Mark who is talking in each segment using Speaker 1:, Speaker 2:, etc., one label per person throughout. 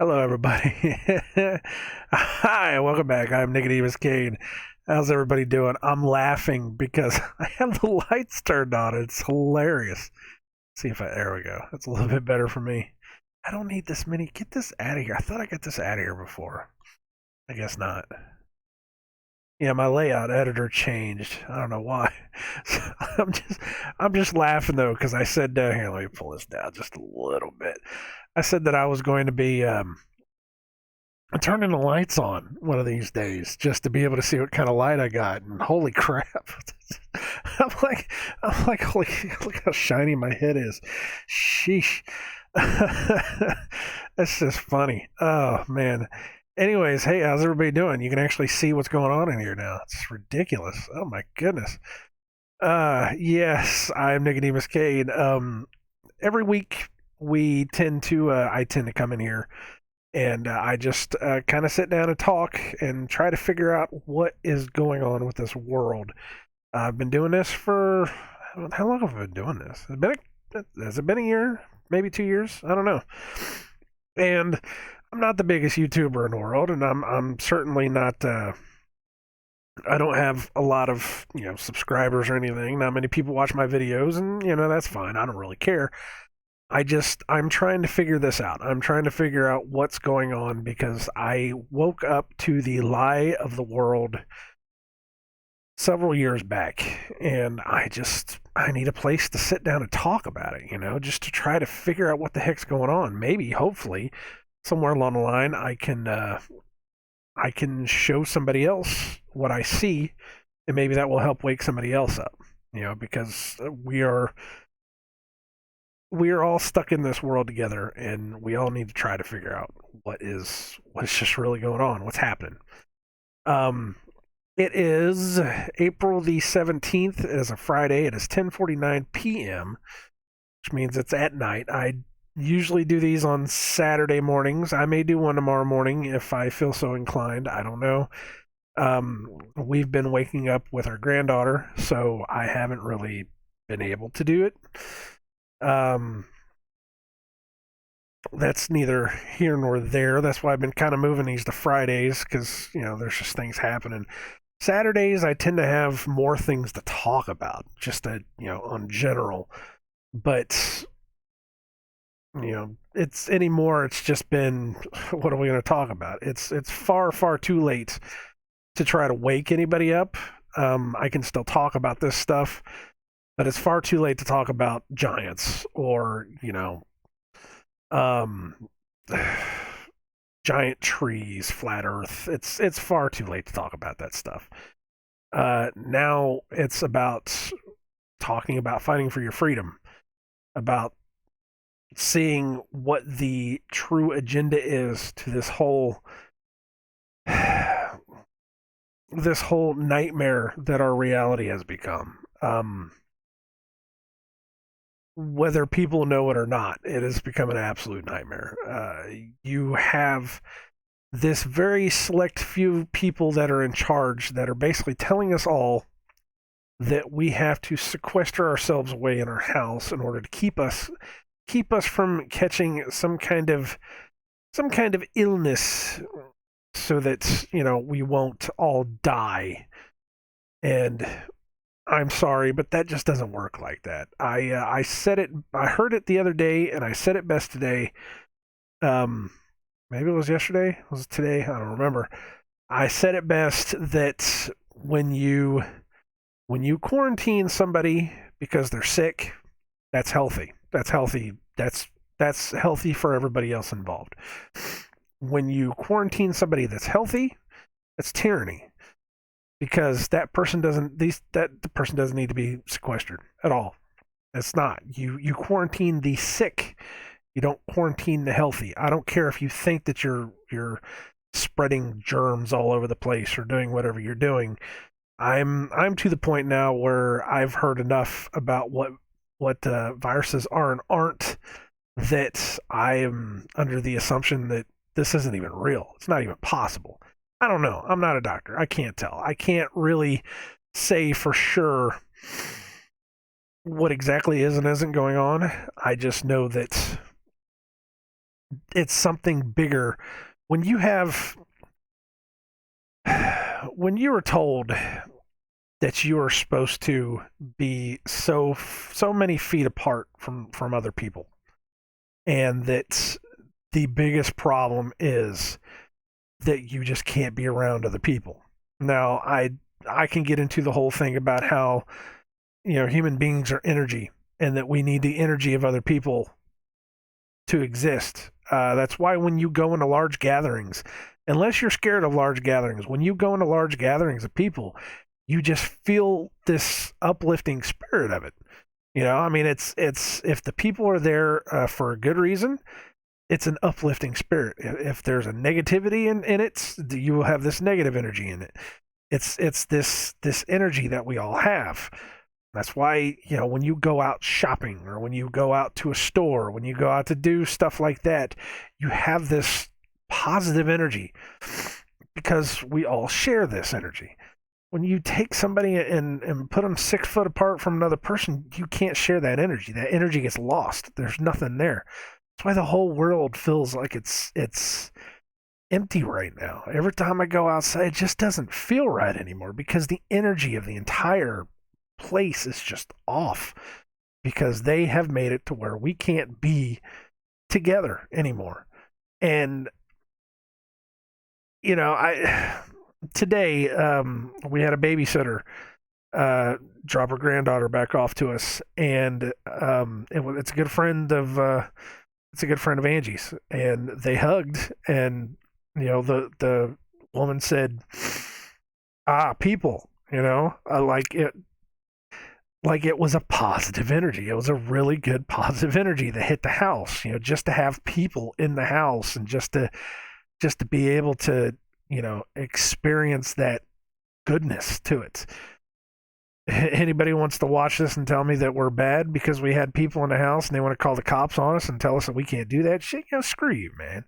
Speaker 1: Hello, everybody. Hi, welcome back. I'm Nicodemus Cade. How's everybody doing? I'm laughing because I have the lights turned on. It's hilarious. See if I. There we go. That's a little bit better for me. I don't need this many. Get this out of here. I thought I got this out of here before. I guess not. Yeah, my layout editor changed. I don't know why. So I'm just laughing though because I said here. Let me pull this down just a little bit. I said that I was going to be turning the lights on one of these days just to be able to see what kind of light I got. And holy crap. I'm like, holy, look how shiny my head is. Sheesh. That's just funny. Oh, man. Anyways, hey, how's everybody doing? You can actually see what's going on in here now. It's ridiculous. Oh, my goodness. Yes, I'm Nicodemus Cade. Every week I tend to come in here and I just kind of sit down and talk and try to figure out what is going on with this world. I've been doing this for how long have I been doing this? Has it been a year? Maybe 2 years? I don't know. And I'm not the biggest YouTuber in the world, and I'm certainly not. I don't have a lot of subscribers or anything. Not many people watch my videos, and that's fine. I don't really care. I'm trying to figure this out. I'm trying to figure out what's going on because I woke up to the lie of the world several years back, and I need a place to sit down and talk about it, just to try to figure out what the heck's going on. Maybe hopefully somewhere along the line I can show somebody else what I see, and maybe that will help wake somebody else up, because we are all stuck in this world together, and we all need to try to figure out what's just really going on, what's happening. Um, it is April the 17th. It is a Friday. It is 10:49 p.m., which means it's at night. I usually do these on Saturday mornings. I may do one tomorrow morning if I feel so inclined. I don't know. We've been waking up with our granddaughter, so I haven't really been able to do it. Um, that's neither here nor there. That's why I've been kind of moving these to Fridays because there's just things happening. Saturdays I tend to have more things to talk about, just on general. But it's anymore. It's just been what are we going to talk about? It's far too late to try to wake anybody up. I can still talk about this stuff, but it's far too late to talk about giants or um, giant trees, flat Earth. It's far too late to talk about that stuff. Now it's about talking about fighting for your freedom, about seeing what the true agenda is to this whole nightmare that our reality has become. Whether people know it or not, it has become an absolute nightmare. You have this very select few people that are in charge that are basically telling us all that we have to sequester ourselves away in our house in order to keep us from catching some kind of illness so that we won't all die. And I'm sorry, but that just doesn't work like that. I said it. I heard it the other day, and I said it best today. Um, Maybe it was yesterday. Was it today? I don't remember. I said it best that when you quarantine somebody because they're sick, that's healthy. That's healthy. That's healthy for everybody else involved. When you quarantine somebody that's healthy, that's tyranny because that the person doesn't need to be sequestered at all. It's not. You quarantine the sick. You don't quarantine the healthy. I don't care if you think that you're spreading germs all over the place or doing whatever you're doing. I'm to the point now where I've heard enough about what viruses are and aren't that I am under the assumption that this isn't even real. It's not even possible. I don't know. I'm not a doctor. I can't tell. I can't really say for sure what exactly is and isn't going on. I just know that it's something bigger. When you have when you are told that you are supposed to be so many feet apart from other people, and that the biggest problem is that you just can't be around other people. Now, I can get into the whole thing about how human beings are energy, and that we need the energy of other people to exist. That's why when you go into large gatherings, unless you're scared of large gatherings, when you go into large gatherings of people, you just feel this uplifting spirit of it. I mean, it's if the people are there for a good reason, it's an uplifting spirit. If there's a negativity in it, you will have this negative energy in it. It's this energy that we all have. That's why, when you go out shopping, or when you go out to a store, when you go out to do stuff like that, you have this positive energy because we all share this energy. When you take somebody and put them 6 foot apart from another person, you can't share that energy. That energy gets lost. There's nothing there. That's why the whole world feels like it's empty right now. Every time I go outside, it just doesn't feel right anymore because the energy of the entire place is just off, because they have made it to where we can't be together anymore. And I today we had a babysitter drop her granddaughter back off to us, and it's a good friend of Angie's, and they hugged, and the woman said, people, like it was a positive energy. It was a really good positive energy that hit the house, just to have people in the house, and just to be able to, experience that goodness to it. Anybody wants to watch this and tell me that we're bad because we had people in the house and they want to call the cops on us and tell us that we can't do that shit, screw you, man.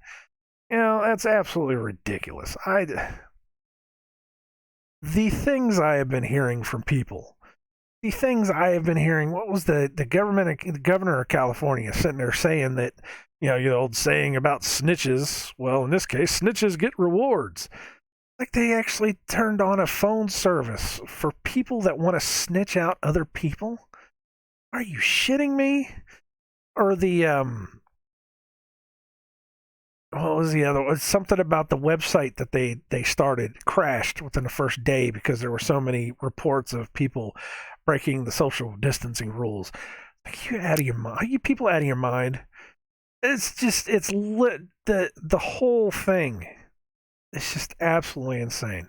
Speaker 1: That's absolutely ridiculous. The things I have been hearing from people, what was the governor of California sitting there saying that, the old saying about snitches, well, in this case, snitches get rewards. Like, they actually turned on a phone service for people that want to snitch out other people? Are you shitting me? Or what was the other one? Something about the website that they started crashed within the first day because there were so many reports of people breaking the social distancing rules. Like, you out of your mind? Are you people out of your mind? It's lit. The whole thing. It's just absolutely insane.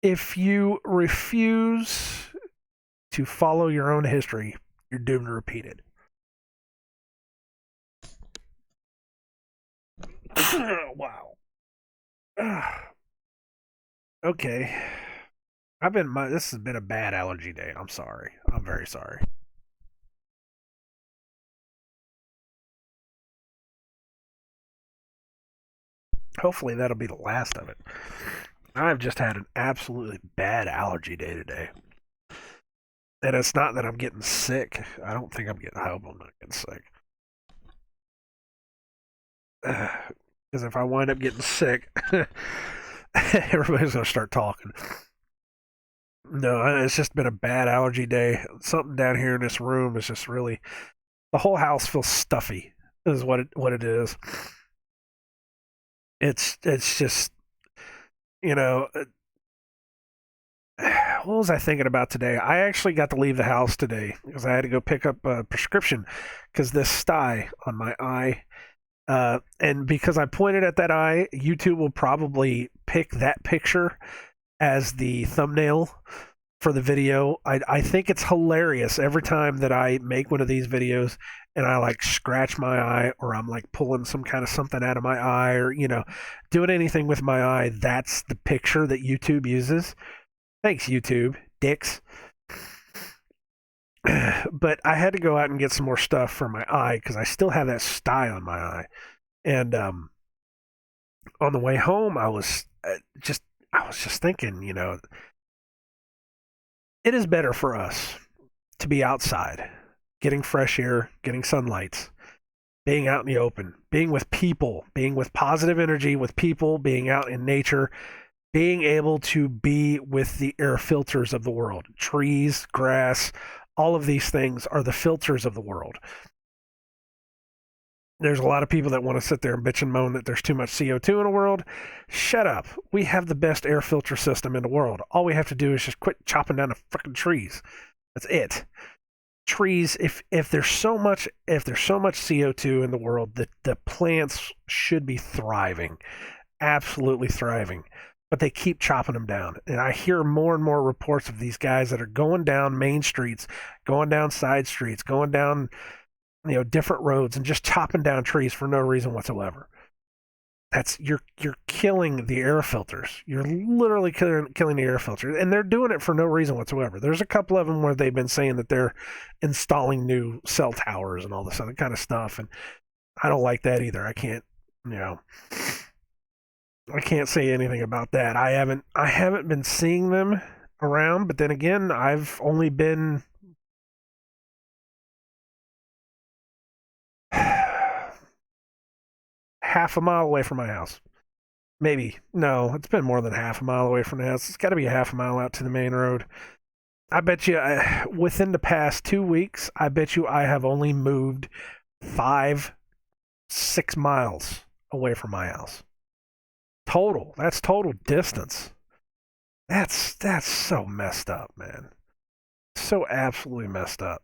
Speaker 1: If you refuse to follow your own history, you're doomed to repeat it. Wow. Okay. This has been a bad allergy day. I'm sorry. I'm very sorry. Hopefully that'll be the last of it. I've just had an absolutely bad allergy day today. And it's not that I'm getting sick. I don't think I'm getting, I hope I'm not getting sick. Because if I wind up getting sick, everybody's going to start talking. No, it's just been a bad allergy day. Something down here in this room is just really, the whole house feels stuffy, is what it is. It's just, you know, what was I thinking about today? I actually got to leave the house today because I had to go pick up a prescription because this sty on my eye, and because I pointed at that eye, YouTube will probably pick that picture as the thumbnail for the video. I think it's hilarious every time that I make one of these videos and I like scratch my eye, or I'm like pulling some kind of something out of my eye, or doing anything with my eye. That's the picture that YouTube uses. Thanks, YouTube, dicks. But I had to go out and get some more stuff for my eye because I still have that sty on my eye. And on the way home, I was just thinking, it is better for us to be outside, getting fresh air, getting sunlight, being out in the open, being with people, being with positive energy with people, being out in nature, being able to be with the air filters of the world. Trees, grass, all of these things are the filters of the world. There's a lot of people that want to sit there and bitch and moan that there's too much CO2 in the world. Shut up. We have the best air filter system in the world. All we have to do is just quit chopping down the freaking trees. That's it. Trees, if there's so much CO2 in the world, the plants should be thriving. Absolutely thriving. But they keep chopping them down. And I hear more and more reports of these guys that are going down main streets, going down side streets, going down different roads and just chopping down trees for no reason whatsoever. That's you're killing the air filters. You're literally killing the air filters, and they're doing it for no reason whatsoever. There's a couple of them where they've been saying that they're installing new cell towers and all this other kind of stuff, and I don't like that either. I can't say anything about that. I haven't been seeing them around, but then again, I've only been half a mile away from my house. Maybe. No, it's been more than half a mile away from the house. It's got to be a half a mile out to the main road. I bet you within the past 2 weeks, I bet you I have only moved 5, 6 miles away from my house. Total. That's total distance. That's so messed up, man. So absolutely messed up.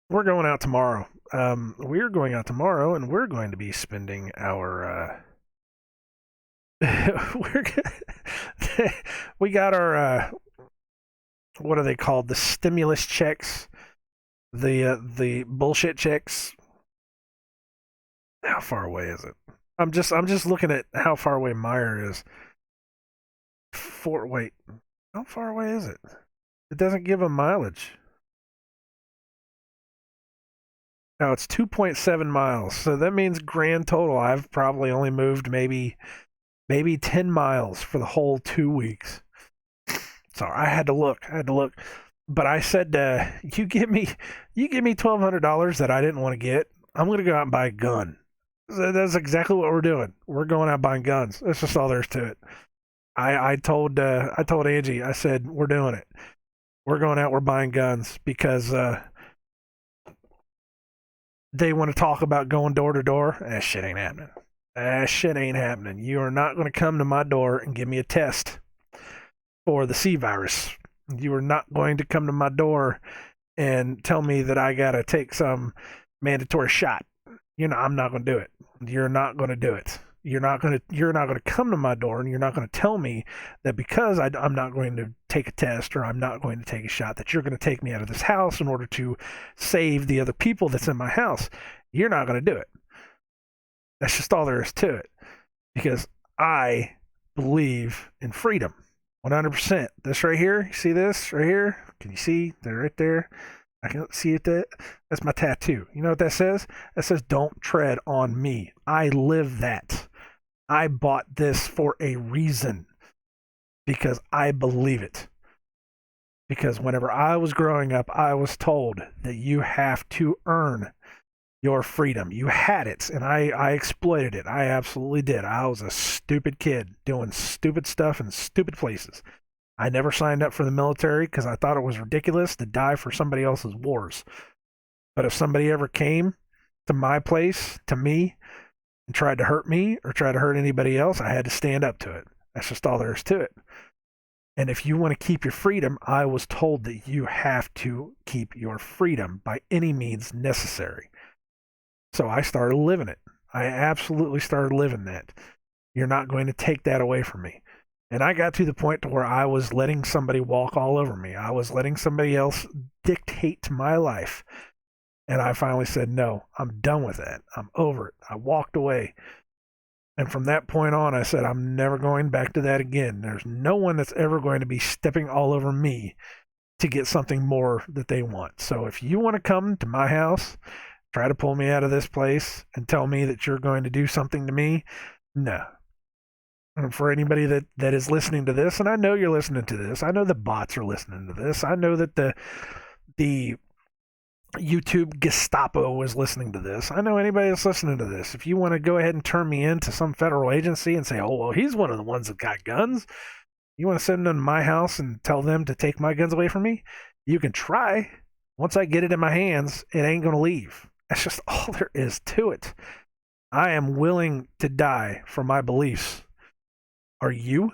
Speaker 1: We're going out tomorrow. We're going out tomorrow, and we're going to be spending our. We got our. What are they called? The stimulus checks, the bullshit checks. How far away is it? I'm just looking at how far away Meyer is. Wait, how far away is it? It doesn't give a mileage. No, it's 2.7 miles. So that means grand total, I've probably only moved maybe 10 miles for the whole 2 weeks. So I had to look. But I said, you give me $1,200 that I didn't want to get. I'm going to go out and buy a gun. So that's exactly what we're doing. We're going out buying guns. That's just all there is to it. I told Angie, I said, we're doing it. We're going out, we're buying guns because they want to talk about going door to door. That shit ain't happening. You are not going to come to my door and give me a test for the C virus. You are not going to come to my door and tell me that I got to take some mandatory shot. I'm not going to do it. You're not going to do it. You're not going to come to my door, and you're not going to tell me that because I'm not going to take a test or I'm not going to take a shot that you're going to take me out of this house in order to save the other people that's in my house. You're not going to do it. That's just all there is to it. Because I believe in freedom. 100%. This right here, you see this right here? Can you see? They're right there. I can see it. That's my tattoo. You know what that says? That says, don't tread on me. I live that. I bought this for a reason. Because I believe it. Because whenever I was growing up, I was told that you have to earn your freedom. You had it, and I exploited it. I absolutely did. I was a stupid kid doing stupid stuff in stupid places. I never signed up for the military because I thought it was ridiculous to die for somebody else's wars. But if somebody ever came to my place, to me, and tried to hurt me or tried to hurt anybody else, I had to stand up to it. That's just all there is to it. And if you want to keep your freedom, I was told that you have to keep your freedom by any means necessary. So I started living it. I absolutely started living that. You're not going to take that away from me. And I got to the point to where I was letting somebody walk all over me. I was letting somebody else dictate to my life. And I finally said, no, I'm done with that. I'm over it. I walked away. And from that point on, I said, I'm never going back to that again. There's no one that's ever going to be stepping all over me to get something more that they want. So if you want to come to my house, try to pull me out of this place and tell me that you're going to do something to me, no. And for anybody that is listening to this, and I know you're listening to this, I know the bots are listening to this, I know that the YouTube Gestapo is listening to this. I know anybody that's listening to this. If you want to go ahead and turn me into some federal agency and say, oh, well, he's one of the ones that got guns, you want to send them to my house and tell them to take my guns away from me? You can try. Once I get it in my hands, it ain't going to leave. That's just all there is to it. I am willing to die for my beliefs. Are you?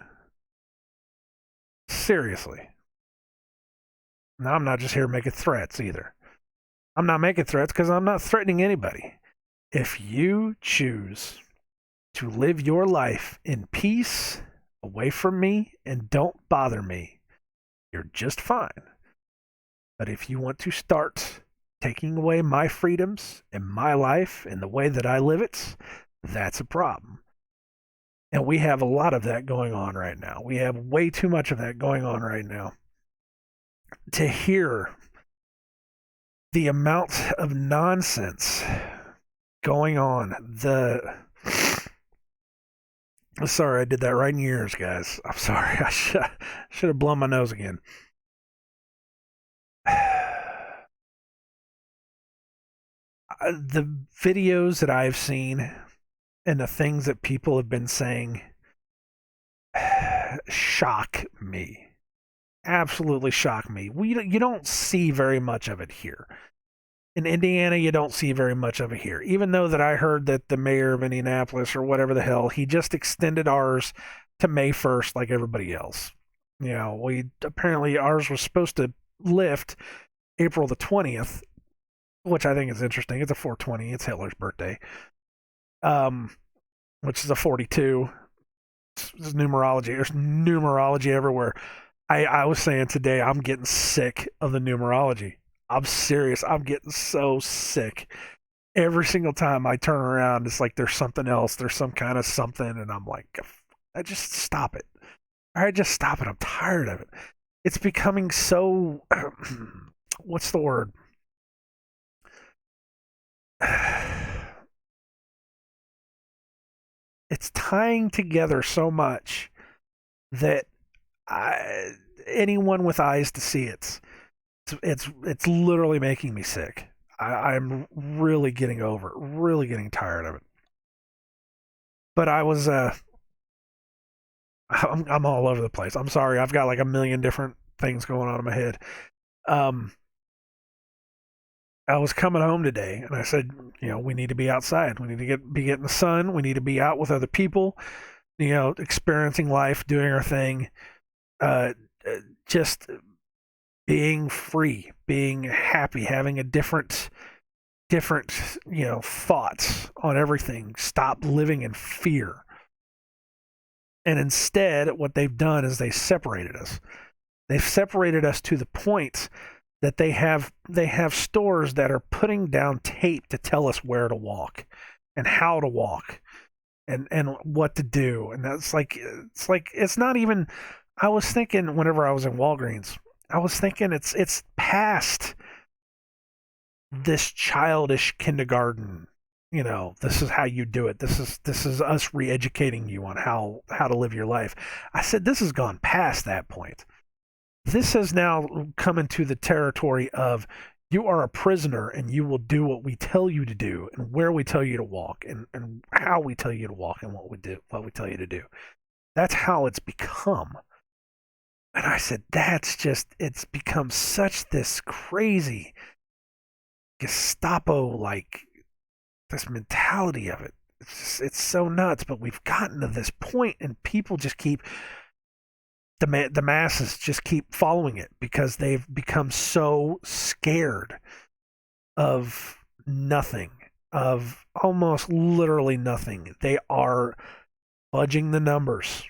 Speaker 1: Seriously. Now, I'm not just here making threats either. I'm not making threats because I'm not threatening anybody. If you choose to live your life in peace, away from me, and don't bother me, you're just fine. But if you want to start taking away my freedoms and my life and the way that I live it, that's a problem. And we have a lot of that going on right now. We have way too much of that going on right now. To hear the amount of nonsense going on, sorry, I did that right in your ears, guys. I'm sorry. I should have blown my nose again. The videos that I've seen and the things that people have been saying shock me. Absolutely shock me. You don't see very much of it here. In Indiana, you don't see very much of it here. Even though that I heard that the mayor of Indianapolis or whatever the hell, he just extended ours to May 1st like everybody else. You know, apparently ours was supposed to lift April the 20th, which I think is interesting. It's a 420. It's Hitler's birthday. Which is a 42. It's numerology. There's numerology everywhere. I was saying today, I'm getting sick of the numerology. I'm serious. I'm getting so sick. Every single time I turn around, it's like there's something else. There's some kind of something. And I'm like, I just stop it. All right, just stop it. I'm tired of it. It's becoming so, what's the word? It's tying together so much that anyone with eyes to see it's literally making me sick. I'm really getting over it, really getting tired of it. But I'm all over the place. I'm sorry. I've got like a million different things going on in my head. I was coming home today and I said, we need to be outside. We need to be getting the sun. We need to be out with other people, experiencing life, doing our thing. Just being free, being happy, having a different, thoughts on everything. Stop living in fear. And instead, what they've done is they separated us. They've separated us to the point that they have stores that are putting down tape to tell us where to walk and how to walk and what to do. And that's it's not even. I was thinking whenever I was in Walgreens, I was thinking it's past this childish kindergarten. This is how you do it. This is us re-educating you on how to live your life. I said this has gone past that point. This has now come into the territory of you are a prisoner and you will do what we tell you to do and where we tell you to walk and how we tell you to walk and what we tell you to do. That's how it's become. And I said, it's become such this crazy Gestapo, like this mentality of it. It's so nuts, but we've gotten to this point and people just keep, the masses just keep following it because they've become so scared of nothing, of almost literally nothing. They are fudging the numbers.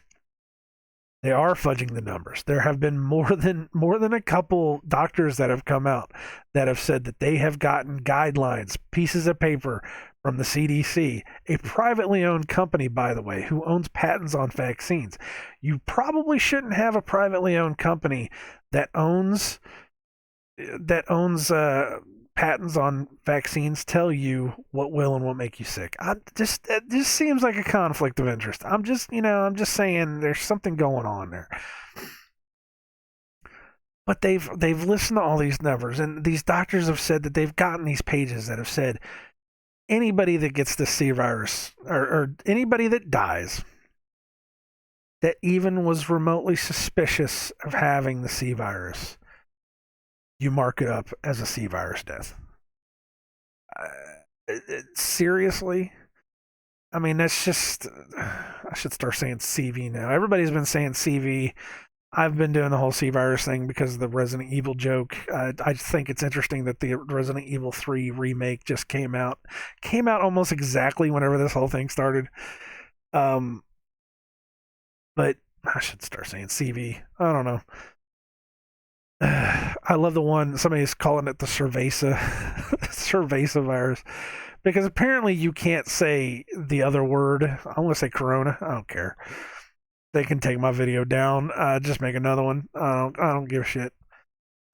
Speaker 1: They are fudging the numbers. There have been more than a couple doctors that have come out that have said that they have gotten guidelines, pieces of paper from the CDC, a privately owned company, by the way, who owns patents on vaccines. You probably shouldn't have a privately owned company that owns patents on vaccines tell you what will and won't make you sick. It just seems like a conflict of interest. I'm just saying there's something going on there. But they've listened to all these numbers, and these doctors have said that they've gotten these pages that have said anybody that gets the C virus, or anybody that dies that even was remotely suspicious of having the C virus, you mark it up as a C virus death. Seriously? I mean, that's just. I should start saying CV now. Everybody's been saying CV. I've been doing the whole C virus thing because of the Resident Evil joke. I think it's interesting that the Resident Evil 3 remake just came out. Came out almost exactly whenever this whole thing started. Um, but I should start saying CV. I don't know. I love the one somebody's calling it the Cerveza Cerveza virus because apparently you can't say the other word. I want to say Corona. I don't care. They can take my video down. Just make another one. I don't give a shit.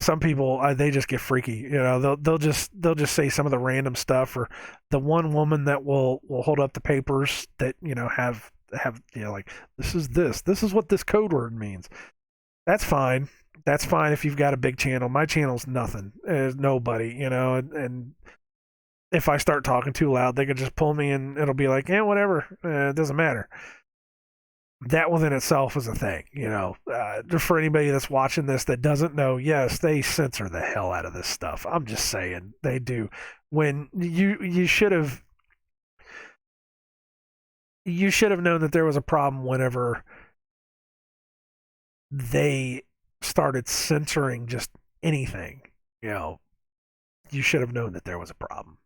Speaker 1: Some people they just get freaky. You know, they'll just say some of the random stuff, or the one woman that will hold up the papers that have like this is what this code word means. That's fine. That's fine if you've got a big channel. My channel's nothing. There's nobody, and if I start talking too loud, they can just pull me and it'll be like, yeah, whatever. It doesn't matter. That within itself is a thing, just for anybody that's watching this that doesn't know, yes, they censor the hell out of this stuff. I'm just saying they do. When you should have known that there was a problem whenever they started censoring just anything. You know, you should have known that there was a problem.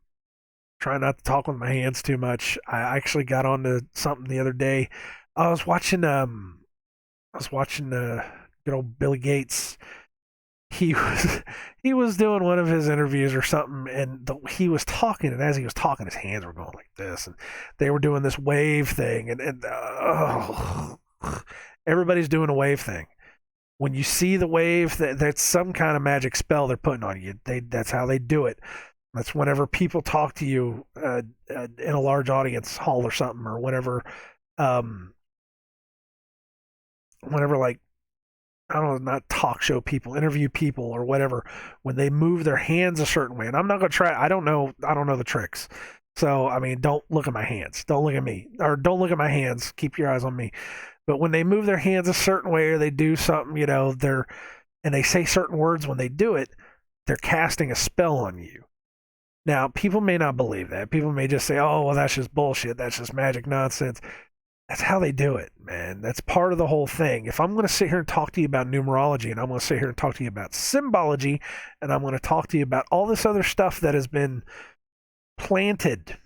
Speaker 1: Try not to talk with my hands too much. I actually got onto something the other day. I was watching good old Billy Gates. He was he was doing one of his interviews or something, and he was talking, and as he was talking, his hands were going like this, and they were doing this wave thing, and everybody's doing a wave thing. When you see the wave, that's some kind of magic spell they're putting on you. That's how they do it. That's whenever people talk to you in a large audience hall or something, or um, whenever like I don't know, not talk show people, interview people or whatever, when they move their hands a certain way. And I'm not gonna try. I don't know the tricks. So I mean, don't look at my hands. Don't look at me, or don't look at my hands. Keep your eyes on me. But when they move their hands a certain way or they do something, and they say certain words when they do it, they're casting a spell on you. Now, people may not believe that. People may just say, "Oh, well, that's just bullshit. That's just magic nonsense." That's how they do it, man. That's part of the whole thing. If I'm going to sit here and talk to you about numerology, and I'm going to sit here and talk to you about symbology, and I'm going to talk to you about all this other stuff that has been planted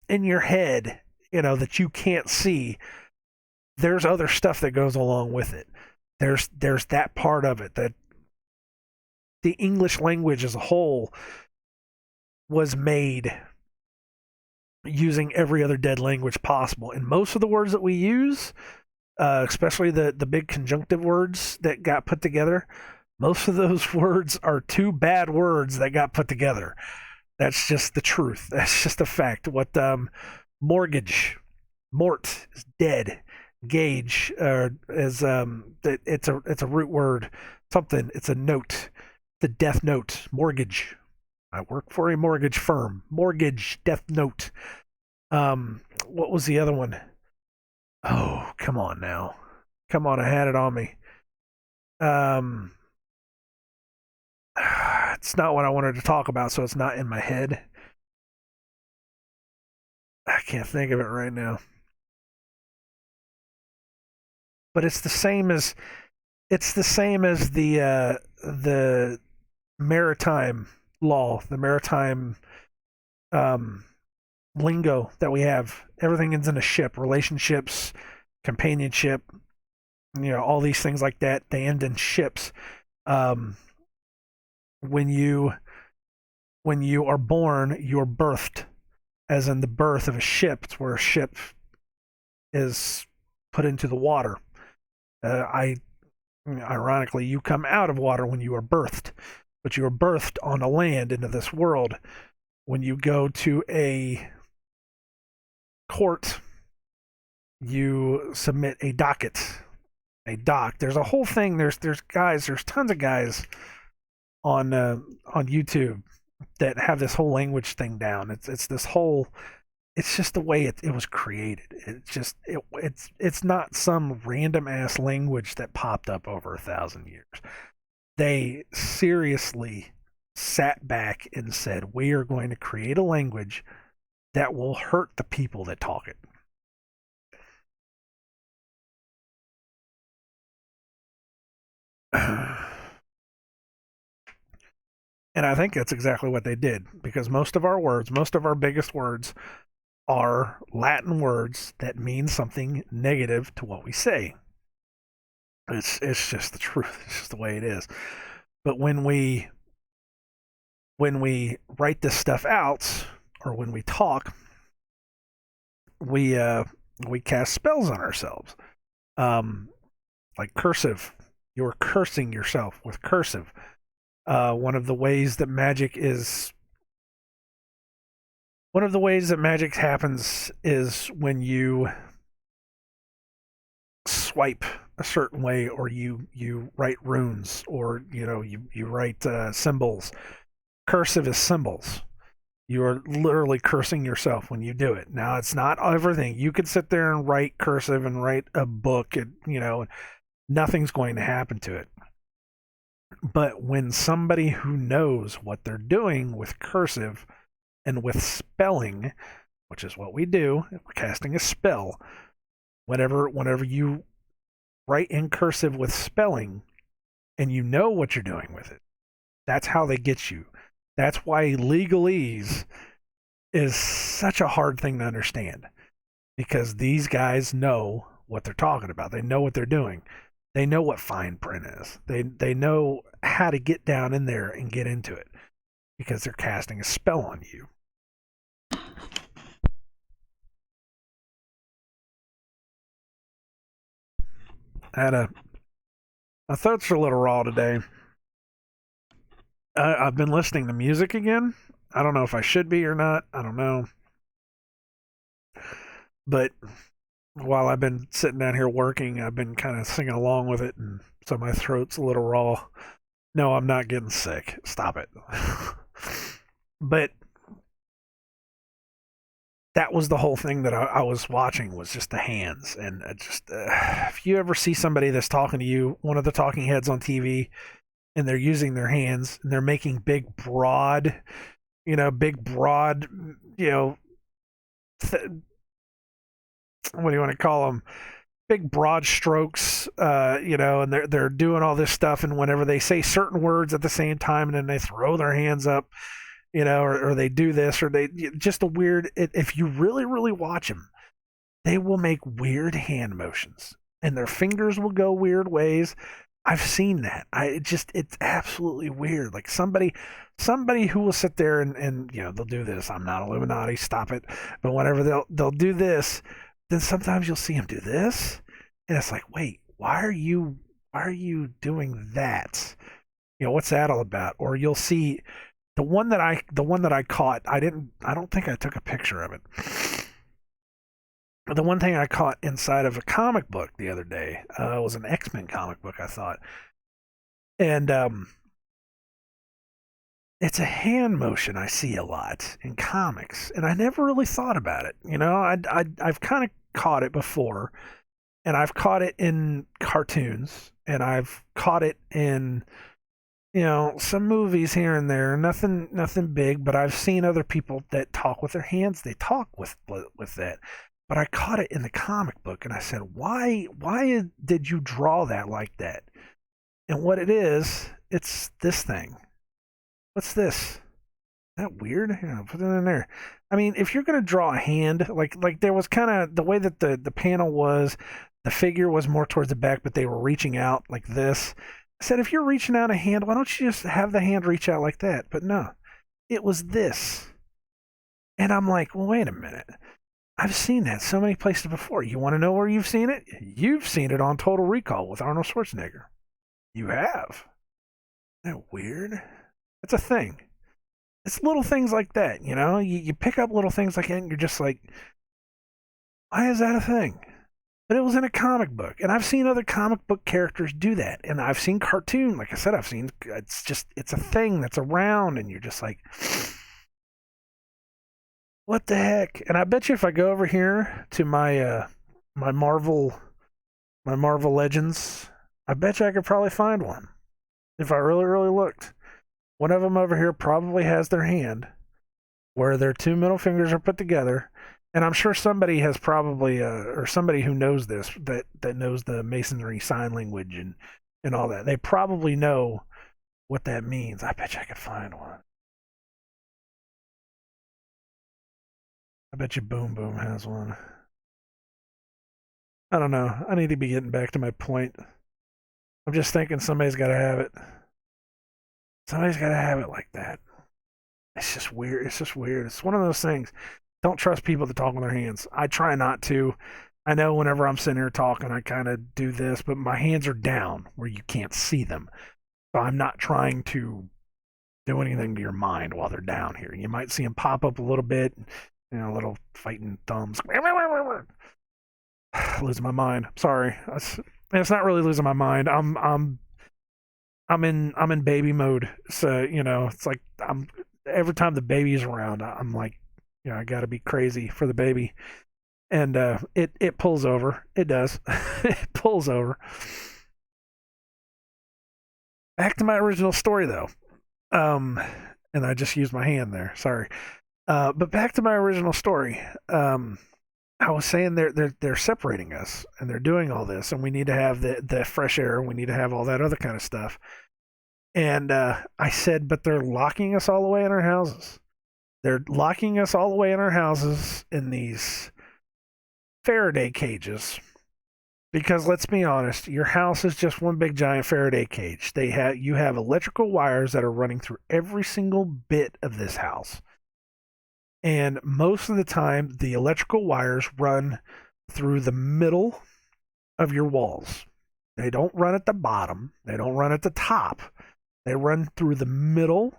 Speaker 1: in your head, that you can't see, there's other stuff that goes along with it. There's that part of it, that the English language as a whole was made using every other dead language possible. And most of the words that we use, especially the big conjunctive words that got put together, most of those words are two bad words that got put together. That's just the truth. That's just a fact. What mortgage, mort is dead. Gauge is it's a root word. Something. It's a note. The death note. Mortgage. I work for a mortgage firm. Mortgage, death note. What was the other one? Oh, come on now. Come on, I had it on me. Um, it's not what I wanted to talk about, so it's not in my head. I can't think of it right now. But it's the same as the maritime law, the maritime um, lingo that we have. Everything ends in a ship. Relationships, companionship, all these things like that. They end in ships. Um, when you when you are born, you're birthed, as in the birth of a ship. It's where a ship is put into the water. I Ironically, you come out of water when you are birthed, but you are birthed on a land into this world. When you go to a court, you submit a docket. a doc. There's a whole thing. There's tons of guys on YouTube that have this whole language thing down. It's this whole. It's just the way it was created. It's not some random ass language that popped up over 1,000 years. They seriously sat back and said, "We are going to create a language that will hurt the people that talk it." And I think that's exactly what they did, because most of our words, most of our biggest words, are Latin words that mean something negative to what we say. It's just the truth. It's just the way it is. But when we write this stuff out, or when we talk, we we cast spells on ourselves. Um, like cursive, you're cursing yourself with cursive. One of the ways that magic is One of the ways that magic happens is when you swipe a certain way, or you write runes, or you write symbols. Cursive is symbols. You are literally cursing yourself when you do it. Now, it's not everything. You could sit there and write cursive and write a book, and nothing's going to happen to it. But when somebody who knows what they're doing with cursive and with spelling, which is what we do, we're casting a spell. Whenever you write in cursive with spelling, and you know what you're doing with it, that's how they get you. That's why legalese is such a hard thing to understand, because these guys know what they're talking about. They know what they're doing. They know what fine print is. They know how to get down in there and get into it, because they're casting a spell on you. My throats are a little raw today. I've been listening to music again. I don't know if I should be or not. I don't know. But while I've been sitting down here working, I've been kind of singing along with it, and so my throat's a little raw. No, I'm not getting sick. Stop it. But that was the whole thing that I was watching, was just the hands. And if you ever see somebody that's talking to you, one of the talking heads on TV, and they're using their hands and they're making big broad, th- what do you want to call them? Big broad strokes, and they're doing all this stuff. And whenever they say certain words at the same time, and then they throw their hands up, or they do this, or they just a weird. If you really, really watch them, they will make weird hand motions, and their fingers will go weird ways. I've seen that. It's absolutely weird. Like somebody who will sit there and they'll do this. I'm not Illuminati, stop it. But whenever they'll do this, then sometimes you'll see them do this, and it's like, wait, why are you doing that? What's that all about? Or you'll see the one that I caught. I don't think I took a picture of it. The one thing I caught inside of a comic book the other day was an X-Men comic book, I thought. And it's a hand motion I see a lot in comics, and I never really thought about it. I've kind of caught it before, and I've caught it in cartoons, and I've caught it in some movies here and there. Nothing big, but I've seen other people that talk with their hands. They talk with that. But I caught it in the comic book, and I said, why did you draw that like that? And what it is, it's this thing. What's this? Is that weird? Here, I'll put it in there. I mean, if you're gonna draw a hand, like there was kind of the way that the panel was, the figure was more towards the back, but they were reaching out like this. I said, if you're reaching out a hand, why don't you just have the hand reach out like that? But no, it was this. And I'm like, well, wait a minute. I've seen that so many places before. You want to know where you've seen it? You've seen it on Total Recall with Arnold Schwarzenegger. You have. Isn't that weird? It's a thing. It's little things like that, you pick up little things like that, and you're just like, why is that a thing? but it was in a comic book, and I've seen other comic book characters do that, and I've seen cartoon. Like I said, I've seen it's a thing that's around, and you're just like, what the heck? And I bet you if I go over here to my Marvel my Marvel Legends, I bet you I could probably find one if I really really looked. One of them over here probably has their hand where their two middle fingers are put together. And I'm sure somebody has probably, or somebody who knows this, that knows the Masonry sign language and all that. They probably know what that means. I bet you I could find one. I bet you Boom Boom has one. I don't know. I need to be getting back to my point. I'm just thinking somebody's got to have it. Somebody's got to have it like that. It's just weird. It's just weird. It's one of those things. Don't trust people that talk with their hands. I try not to. I know whenever I'm sitting here talking, I kind of do this, but my hands are down where you can't see them. So I'm not trying to do anything to your mind while they're down here. You might see them pop up a little bit, little fighting thumbs. Losing my mind. Sorry. It's not really losing my mind. I'm in baby mode. So, it's like every time the baby's around, I'm like, I got to be crazy for the baby. And it pulls over. It does. It pulls over. Back to my original story, though. And I just used my hand there. Sorry. But back to my original story. I was saying they're separating us, and they're doing all this, and we need to have the fresh air, and we need to have all that other kind of stuff. And I said, but they're locking us all the way in our houses. They're locking us all the way in our houses in these Faraday cages. Because let's be honest, your house is just one big giant Faraday cage. You have electrical wires that are running through every single bit of this house. And most of the time, the electrical wires run through the middle of your walls. They don't run at the bottom. They don't run at the top. They run through the middle.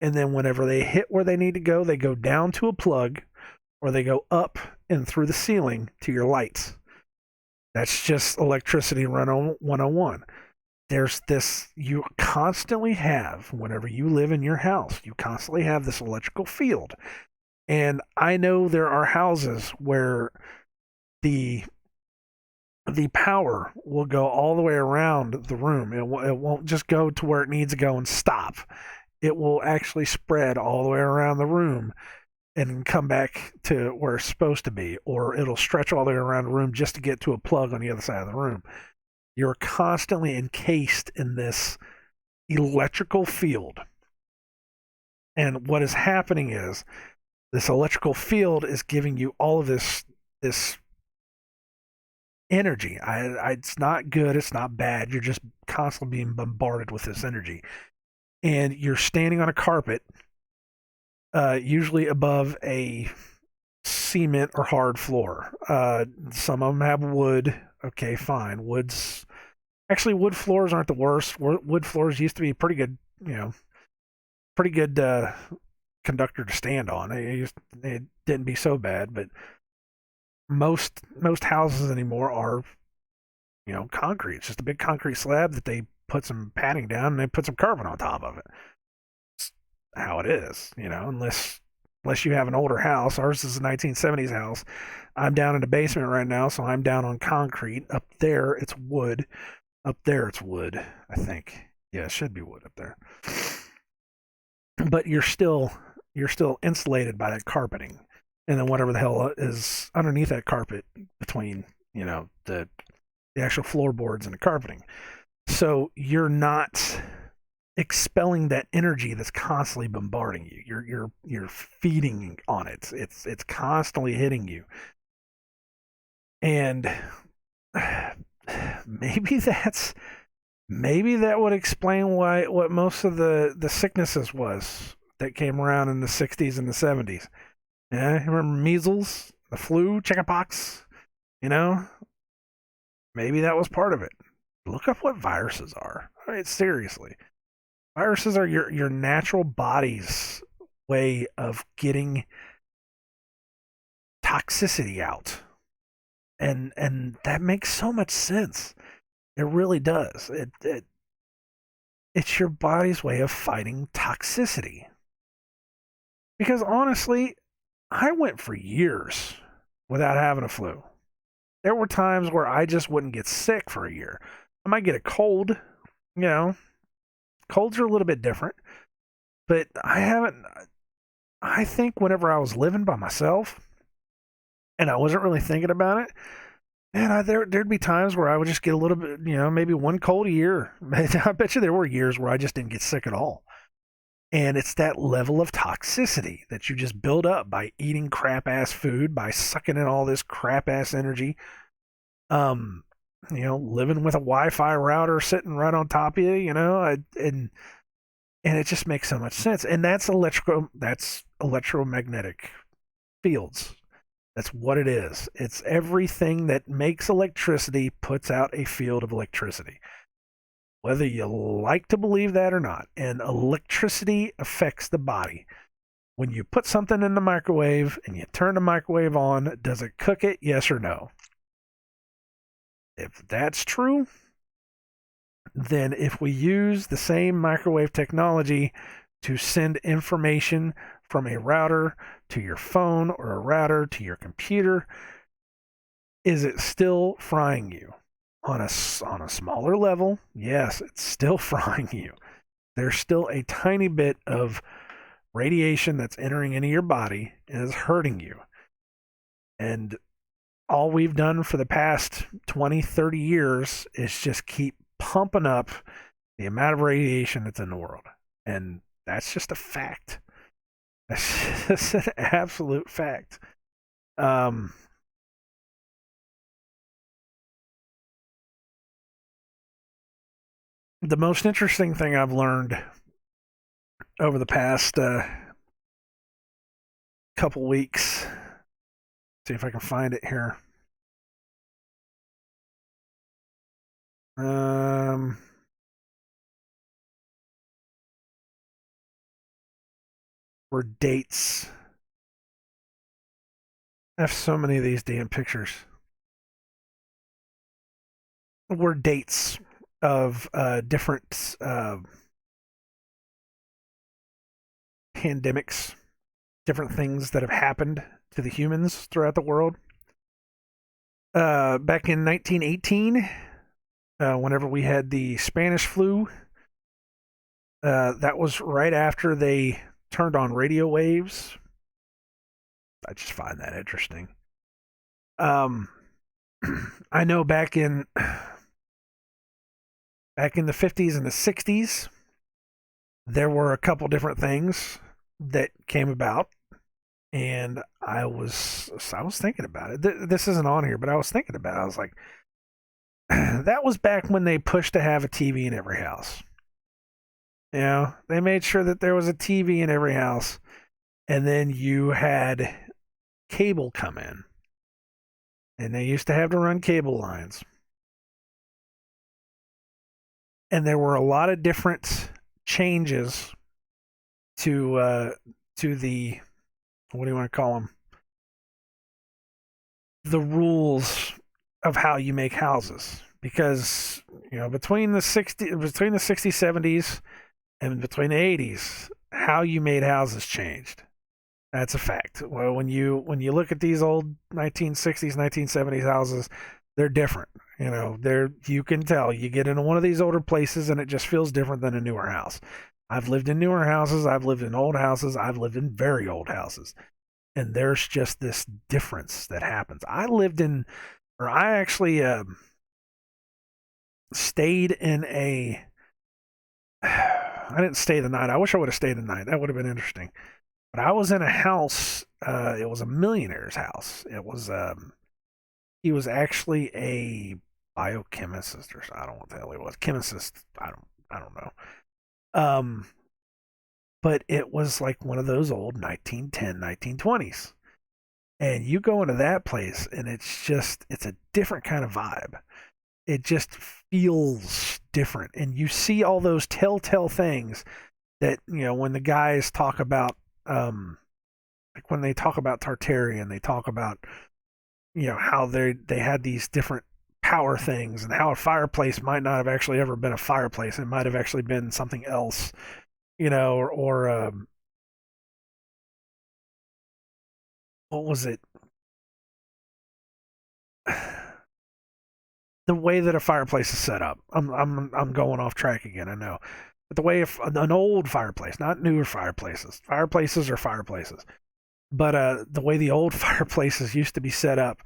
Speaker 1: And then whenever they hit where they need to go, they go down to a plug or they go up and through the ceiling to your lights. That's just electricity run 101. There's this, you constantly have, whenever you live in your house, you constantly have this electrical field. And I know there are houses where the power will go all the way around the room. It won't just go to where it needs to go and stop. It will actually spread all the way around the room and come back to where it's supposed to be, or it'll stretch all the way around the room just to get to a plug on the other side of the room. You're constantly encased in this electrical field. And what is happening is this electrical field is giving you all of this energy. It's not good. It's not bad. You're just constantly being bombarded with this energy. And you're standing on a carpet, usually above a cement or hard floor. Some of them have wood. Okay, fine. Wood floors aren't the worst. Wood floors used to be pretty good, pretty good conductor to stand on. It didn't be so bad, but most houses anymore are, concrete. It's just a big concrete slab that they put some padding down and they put some carpet on top of it. It's how it is, unless you have an older house. Ours is a 1970s house. I'm down in the basement right now, so I'm down on concrete. Up there, it's wood. Up there, it's wood, I think. Yeah, it should be wood up there. But you're still insulated by that carpeting. And then whatever the hell is underneath that carpet between, the actual floorboards and the carpeting. So you're not expelling that energy that's constantly bombarding you. You're feeding on it. It's constantly hitting you. And maybe that would explain what most of the sicknesses was that came around in the 60s and the 70s. Yeah, remember measles, the flu, chickenpox, Maybe that was part of it. Look up what viruses are. I mean, seriously. Viruses are your natural body's way of getting toxicity out. and that makes so much sense. It really does. It's your body's way of fighting toxicity. Because honestly, I went for years without having a flu. There were times where I just wouldn't get sick for a year. I might get a cold, you know. Colds are a little bit different, but I haven't. I think whenever I was living by myself and I wasn't really thinking about it, man, there'd be times where I would just get a little bit, maybe one cold a year. I bet you there were years where I just didn't get sick at all. And it's that level of toxicity that you just build up by eating crap ass food, by sucking in all this crap ass energy. Living with a Wi-Fi router sitting right on top of you, and it just makes so much sense. And that's electromagnetic fields. That's what it is. It's everything that makes electricity puts out a field of electricity, whether you like to believe that or not. And electricity affects the body. When you put something in the microwave and you turn the microwave on, does it cook it? Yes or no? If that's true, then if we use the same microwave technology to send information from a router to your phone or a router to your computer, is it still frying you? On a smaller level, yes, it's still frying you. There's still a tiny bit of radiation that's entering into your body and is hurting you. And all we've done for the past 20, 30 years is just keep pumping up the amount of radiation that's in the world. And that's just a fact. That's just an absolute fact. The most interesting thing I've learned over the past couple weeks, see if I can find it here. Were dates. I have so many of these damn pictures. Were dates of different pandemics, different things that have happened to the humans throughout the world. Back in 1918, whenever we had the Spanish flu, that was right after they turned on radio waves. I just find that interesting. I know back in the 50s and the 60s, there were a couple different things that came about, and I was thinking about it. This isn't on here, but I was thinking about it. I was like, that was back when they pushed to have a TV in every house. They made sure that there was a TV in every house, and then you had cable come in, and they used to have to run cable lines. And there were a lot of different changes to the, what do you want to call them? The rules of how you make houses, because between the 60s, 70s, and between the 80s, how you made houses changed. That's a fact. Well, when you look at these old 1960s, 1970s houses, they're different. You can tell. You get into one of these older places and it just feels different than a newer house. I've lived in newer houses, I've lived in old houses, I've lived in very old houses. And there's just this difference that happens. I actually stayed in a I didn't stay the night. I wish I would have stayed the night. That would have been interesting. But I was in a house. It was a millionaire's house. It was he was actually a biochemist, or I don't know what the hell he was. Chemist. I don't know. But it was like one of those old 1910, 1920s. And you go into that place and it's a different kind of vibe. It just feels different. And you see all those telltale things that, when the guys talk about, like when they talk about Tartarian, they talk about how they had these different power things, and how a fireplace might not have actually ever been a fireplace. It might have actually been something else, or what was it? The way that a fireplace is set up. I'm going off track again. I know, but the way an old fireplace, not newer fireplaces. Fireplaces are fireplaces, but the way the old fireplaces used to be set up,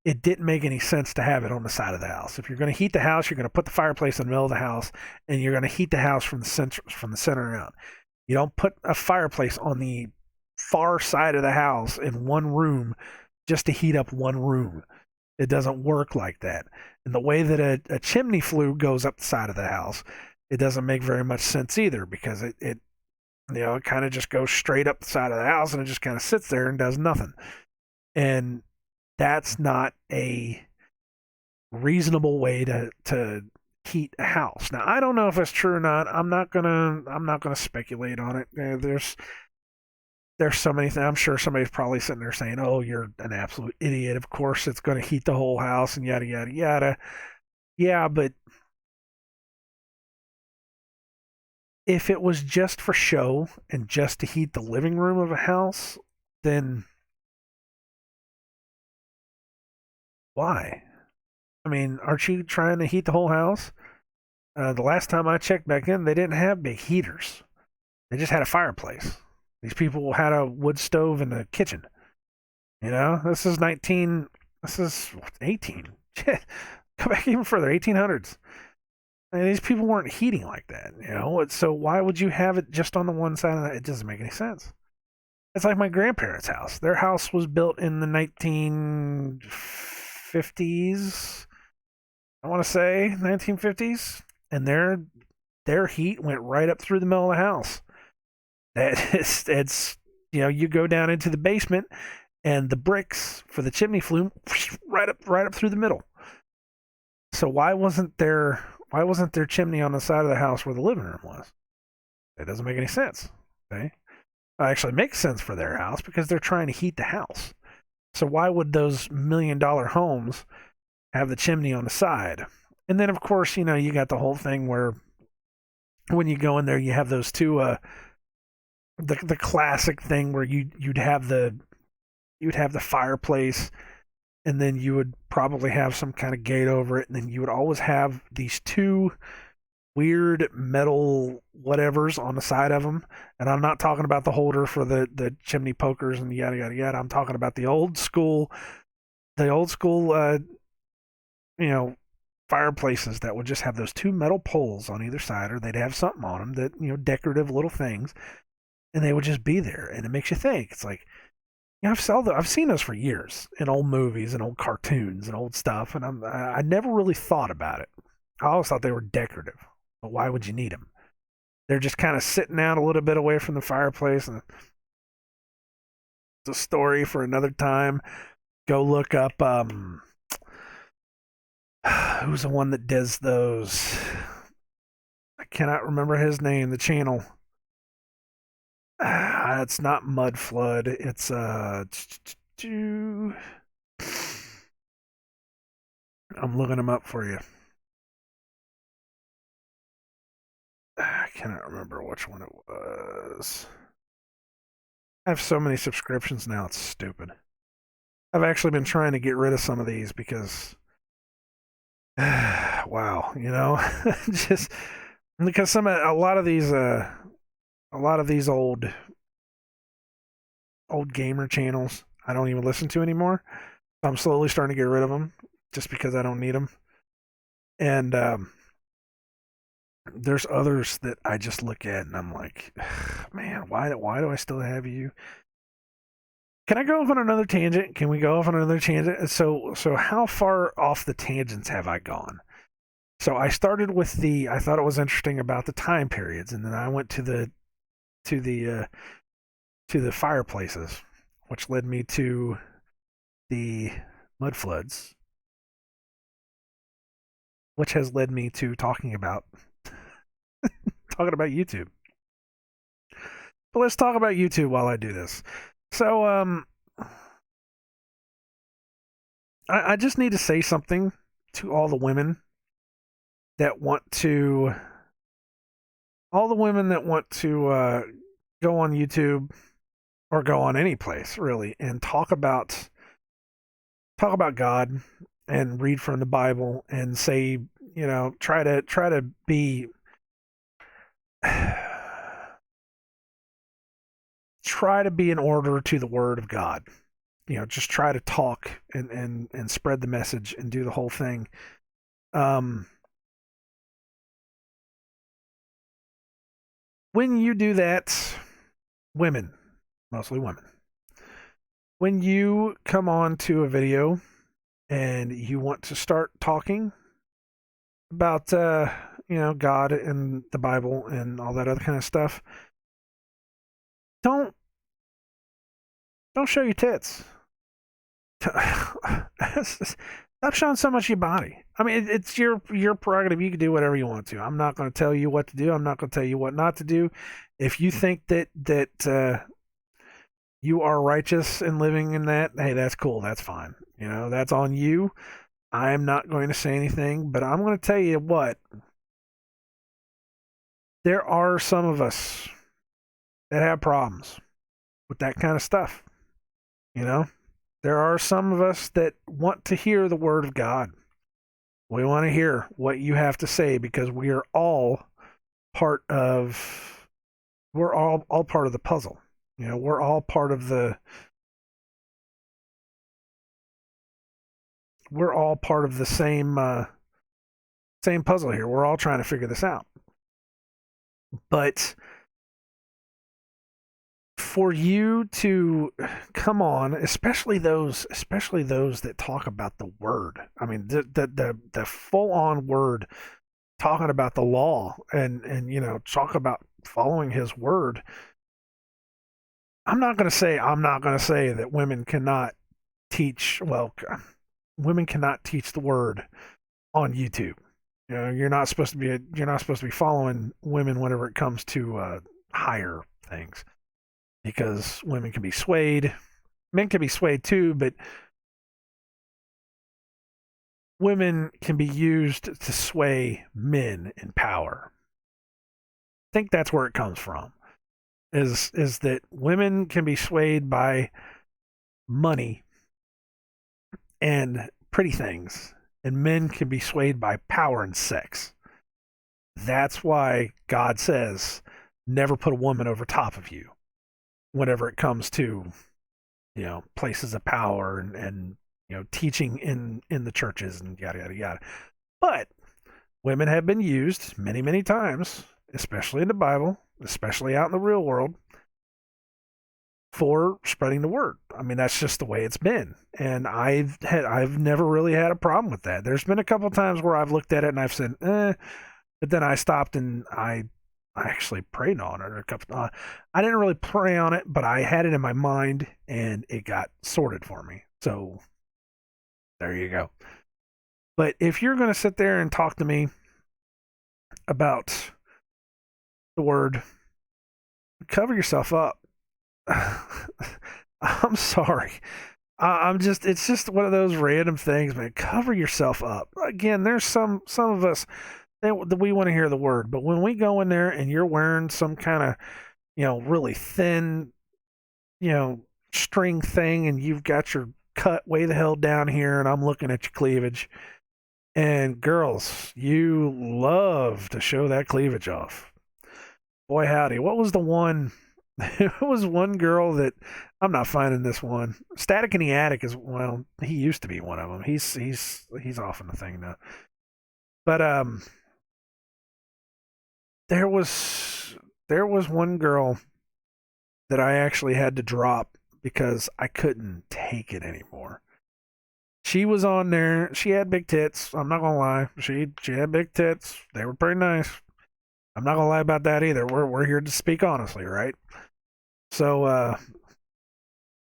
Speaker 1: it didn't make any sense to have it on the side of the house. If you're going to heat the house, you're going to put the fireplace in the middle of the house, and you're going to heat the house from the center out. You don't put a fireplace on the far side of the house in one room just to heat up one room. It doesn't work like that. And the way that a chimney flue goes up the side of the house, it doesn't make very much sense either, because it kind of just goes straight up the side of the house, and it just kind of sits there and does nothing. And that's not a reasonable way to heat a house. Now, I don't know if it's true or not. I'm not gonna speculate on it. There's so many things. I'm sure somebody's probably sitting there saying, "Oh, you're an absolute idiot. Of course, it's going to heat the whole house and yada yada yada." Yeah, but if it was just for show and just to heat the living room of a house, then why? I mean, aren't you trying to heat the whole house? The last time I checked back then, they didn't have big heaters. They just had a fireplace. These people had a wood stove in the kitchen. This is 19. This is 18. Go back even further, 1800s. I mean, these people weren't heating like that. So why would you have it just on the one side of that? It doesn't make any sense. It's like my grandparents' house. Their house was built in the 1950s. I want to say 1950s, and their heat went right up through the middle of the house. It's you go down into the basement, and the bricks for the chimney flue right up through the middle. So why wasn't there chimney on the side of the house where the living room was? It doesn't make any sense. Okay, it actually makes sense for their house because they're trying to heat the house. So why would those $1 million homes have the chimney on the side? And then of course you got the whole thing where when you go in there you have those two the classic thing where you'd have the fireplace, and then you would probably have some kind of gate over it, and then you would always have these two weird metal whatevers on the side of them. And I'm not talking about the holder for the chimney pokers and yada yada yada. I'm talking about the old school you know fireplaces that would just have those two metal poles on either side, or they'd have something on them that decorative little things, and they would just be there. And it makes you think. It's like, I've seen those for years in old movies and old cartoons and old stuff, and I never really thought about it. I always thought they were decorative, but why would you need them? They're just kind of sitting out a little bit away from the fireplace, and it's a story for another time. Go look up who's the one that does those. I cannot remember his name. The channel. It's not Mud Flood. It's I'm looking him up for you. I cannot remember which one it was. I have so many subscriptions now, it's stupid. I've actually been trying to get rid of some of these because wow, just because a lot of these old gamer channels I don't even listen to anymore. I'm slowly starting to get rid of them just because I don't need them. And there's others that I just look at and I'm like, man, why do I still have you? Can I go off on another tangent? Can we go off on another tangent? So how far off the tangents have I gone? So I started with I thought it was interesting about the time periods, and then I went to the fireplaces, which led me to the mud floods, which has led me to talking about YouTube. But let's talk about YouTube while I do this. So I just need to say something to that want to all the women that want to go on YouTube or go on any place really and talk about God and read from the Bible and say, try to be try to be in order to the word of God. Just try to talk and spread the message and do the whole thing. Um, when you do that, women, mostly women, when you come on to a video and you want to start talking about God and the Bible and all that other kind of stuff, don't don't show your tits. Stop showing so much of your body. I mean, it's your prerogative. You can do whatever you want to. I'm not going to tell you what to do. I'm not going to tell you what not to do. If you think that you are righteous in living in that, hey, that's cool. That's fine. That's on you. I'm not going to say anything, but I'm going to tell you what. There are some of us that have problems with that kind of stuff. You know, there are some of us that want to hear the word of God. We want to hear what you have to say because we are all part of we're all part of the puzzle. We're all part of the same puzzle here. We're all trying to figure this out. But for you to come on, especially those that talk about the word. I mean, the full on word, talking about the law and talk about following His word. I'm not going to say that women cannot teach. Well, women cannot teach the word on YouTube. You're not supposed to be following women whenever it comes to higher things, because women can be swayed. Men can be swayed too, but women can be used to sway men in power. I think that's where it comes from. Is that women can be swayed by money and pretty things, and men can be swayed by power and sex. That's why God says, never put a woman over top of you whenever it comes to, places of power and teaching in the churches and yada, yada, yada. But women have been used many, many times, especially in the Bible, especially out in the real world, for spreading the word. I mean, that's just the way it's been. And I've never really had a problem with that. There's been a couple of times where I've looked at it and I've said, but then I stopped and I actually prayed on it. I didn't really pray on it, but I had it in my mind and it got sorted for me. So there you go. But if you're going to sit there and talk to me about the word, cover yourself up. I'm sorry. It's just one of those random things, man. Cover yourself up. Again, there's some of us that we want to hear the word, but when we go in there and you're wearing some kind of, really thin, string thing, and you've got your cut way the hell down here, and I'm looking at your cleavage, and girls, you love to show that cleavage off. Boy, howdy. What was the one? It was one girl that I'm not finding this one. Static in the Attic is, well, he used to be one of them. He's off in the thing now. But there was one girl that I actually had to drop because I couldn't take it anymore. She was on there. She had big tits. I'm not gonna lie. She had big tits. They were pretty nice. I'm not gonna lie about that either. We're here to speak honestly, right? So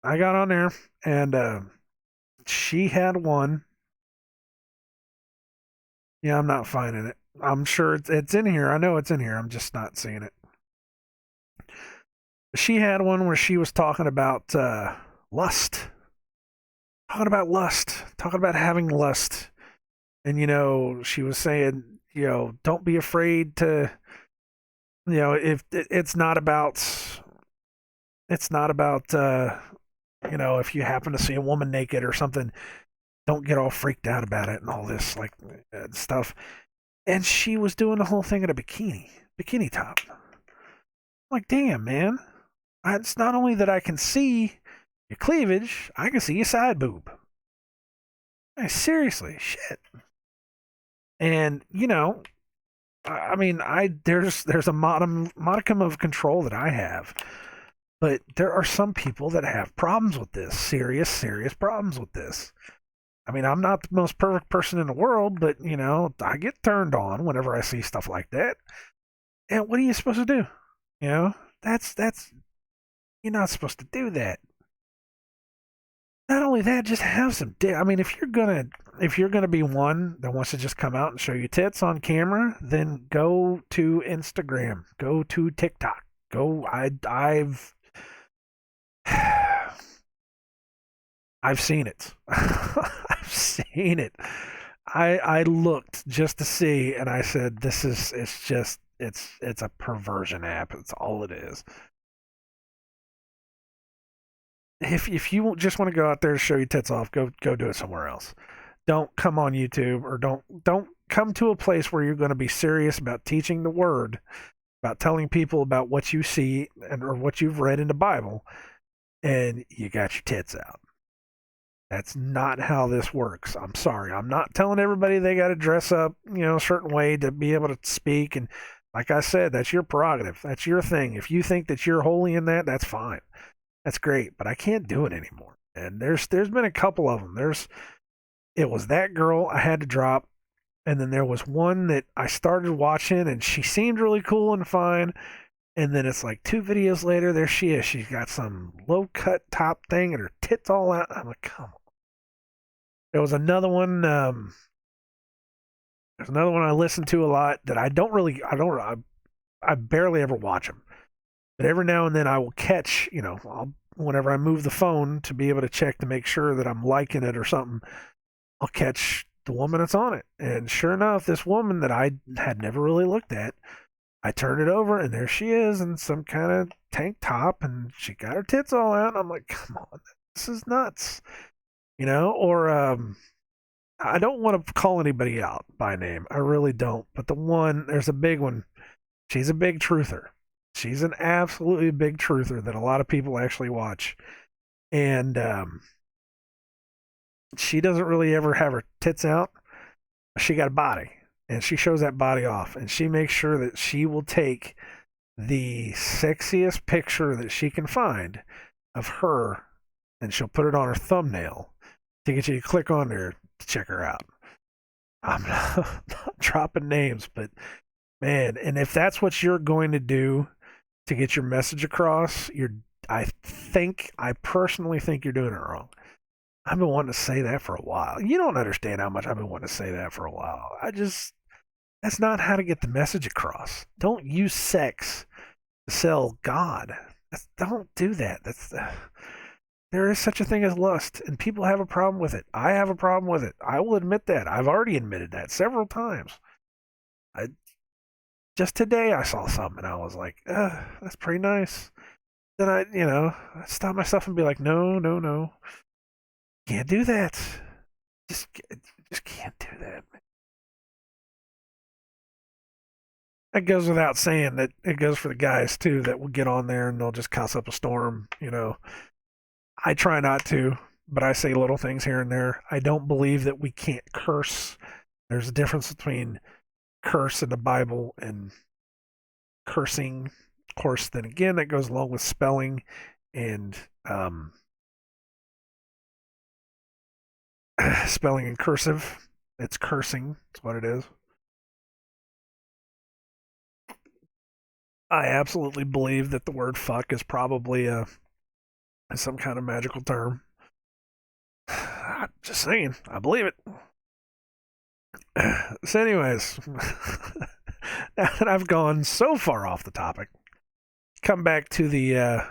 Speaker 1: I got on there and she had one. Yeah, I'm not finding it. I'm sure it's in here. I know it's in here. I'm just not seeing it. She had one where she was talking about lust talking about lust, talking about having lust. And, she was saying, don't be afraid to, if it's not about, if you happen to see a woman naked or something, don't get all freaked out about it and all this, like, stuff. And she was doing the whole thing in a bikini top. I'm like, damn, man. It's not only that I can see your cleavage, I can see your side boob. Hey, seriously, shit. And, I mean, there's a modicum of control that I have, but there are some people that have problems with this, serious problems with this. I mean, I'm not the most perfect person in the world, but I get turned on whenever I see stuff like that. And what are you supposed to do? You know, that's you're not supposed to do that. Not only that, just have some dick. I mean, if you're gonna be one that wants to just come out and show your tits on camera, then go to Instagram, go to TikTok, go. I've seen it. I've seen it. I looked just to see, and I said, "This is it's a perversion app. It's all it is." If you just want to go out there to show your tits off, go do it somewhere else. Don't come on YouTube, or don't come to a place where you're going to be serious about teaching the word, about telling people about what you see and or what you've read in the Bible, and you got your tits out. That's not how this works. I'm sorry. I'm not telling everybody they got to dress up, a certain way to be able to speak. And like I said, that's your prerogative. That's your thing. If you think that you're holy in that, that's fine. That's great. But I can't do it anymore. And there's been a couple of them. It was that girl I had to drop, and then there was one that I started watching, and she seemed really cool and fine. And then it's like 2 videos later, there she is. She's got some low cut top thing, and her tits all out. I'm like, come on. There was another one. There's another one I listen to a lot that I barely ever watch them. But every now and then I will catch, whenever I move the phone to be able to check to make sure that I'm liking it or something, I'll catch the woman that's on it. And sure enough, this woman that I had never really looked at, I turned it over and there she is in some kind of tank top and she got her tits all out. And I'm like, come on, this is nuts. Or I don't want to call anybody out by name. I really don't. But there's a big one. She's a big truther. She's an absolutely big truther that a lot of people actually watch. And she doesn't really ever have her tits out. She got a body. And she shows that body off. And she makes sure that she will take the sexiest picture that she can find of her. And she'll put it on her thumbnail to get you to click on there to check her out. I'm not dropping names, but man, and if that's what you're going to do to get your message across, I personally think you're doing it wrong. I've been wanting to say that for a while. You don't understand how much I've been wanting to say that for a while. That's not how to get the message across. Don't use sex to sell God. Don't do that. There is such a thing as lust, and people have a problem with it. I have a problem with it. I will admit that. I've already admitted that several times. I just today I saw something and I was like, that's pretty nice. Then I stop myself and be like, no, no, no, can't do that. Just, just can't do that. It goes without saying that it goes for the guys too that will get on there and they'll just cuss up a storm. I try not to, but I say little things here and there. I don't believe that we can't curse. There's a difference between curse in the Bible and cursing. Of course, then again, that goes along with spelling and spelling in cursive. It's cursing. That's what it is. I absolutely believe that the word fuck is probably some kind of magical term. Just saying, I believe it. So, anyways, now that I've gone so far off the topic, come back to the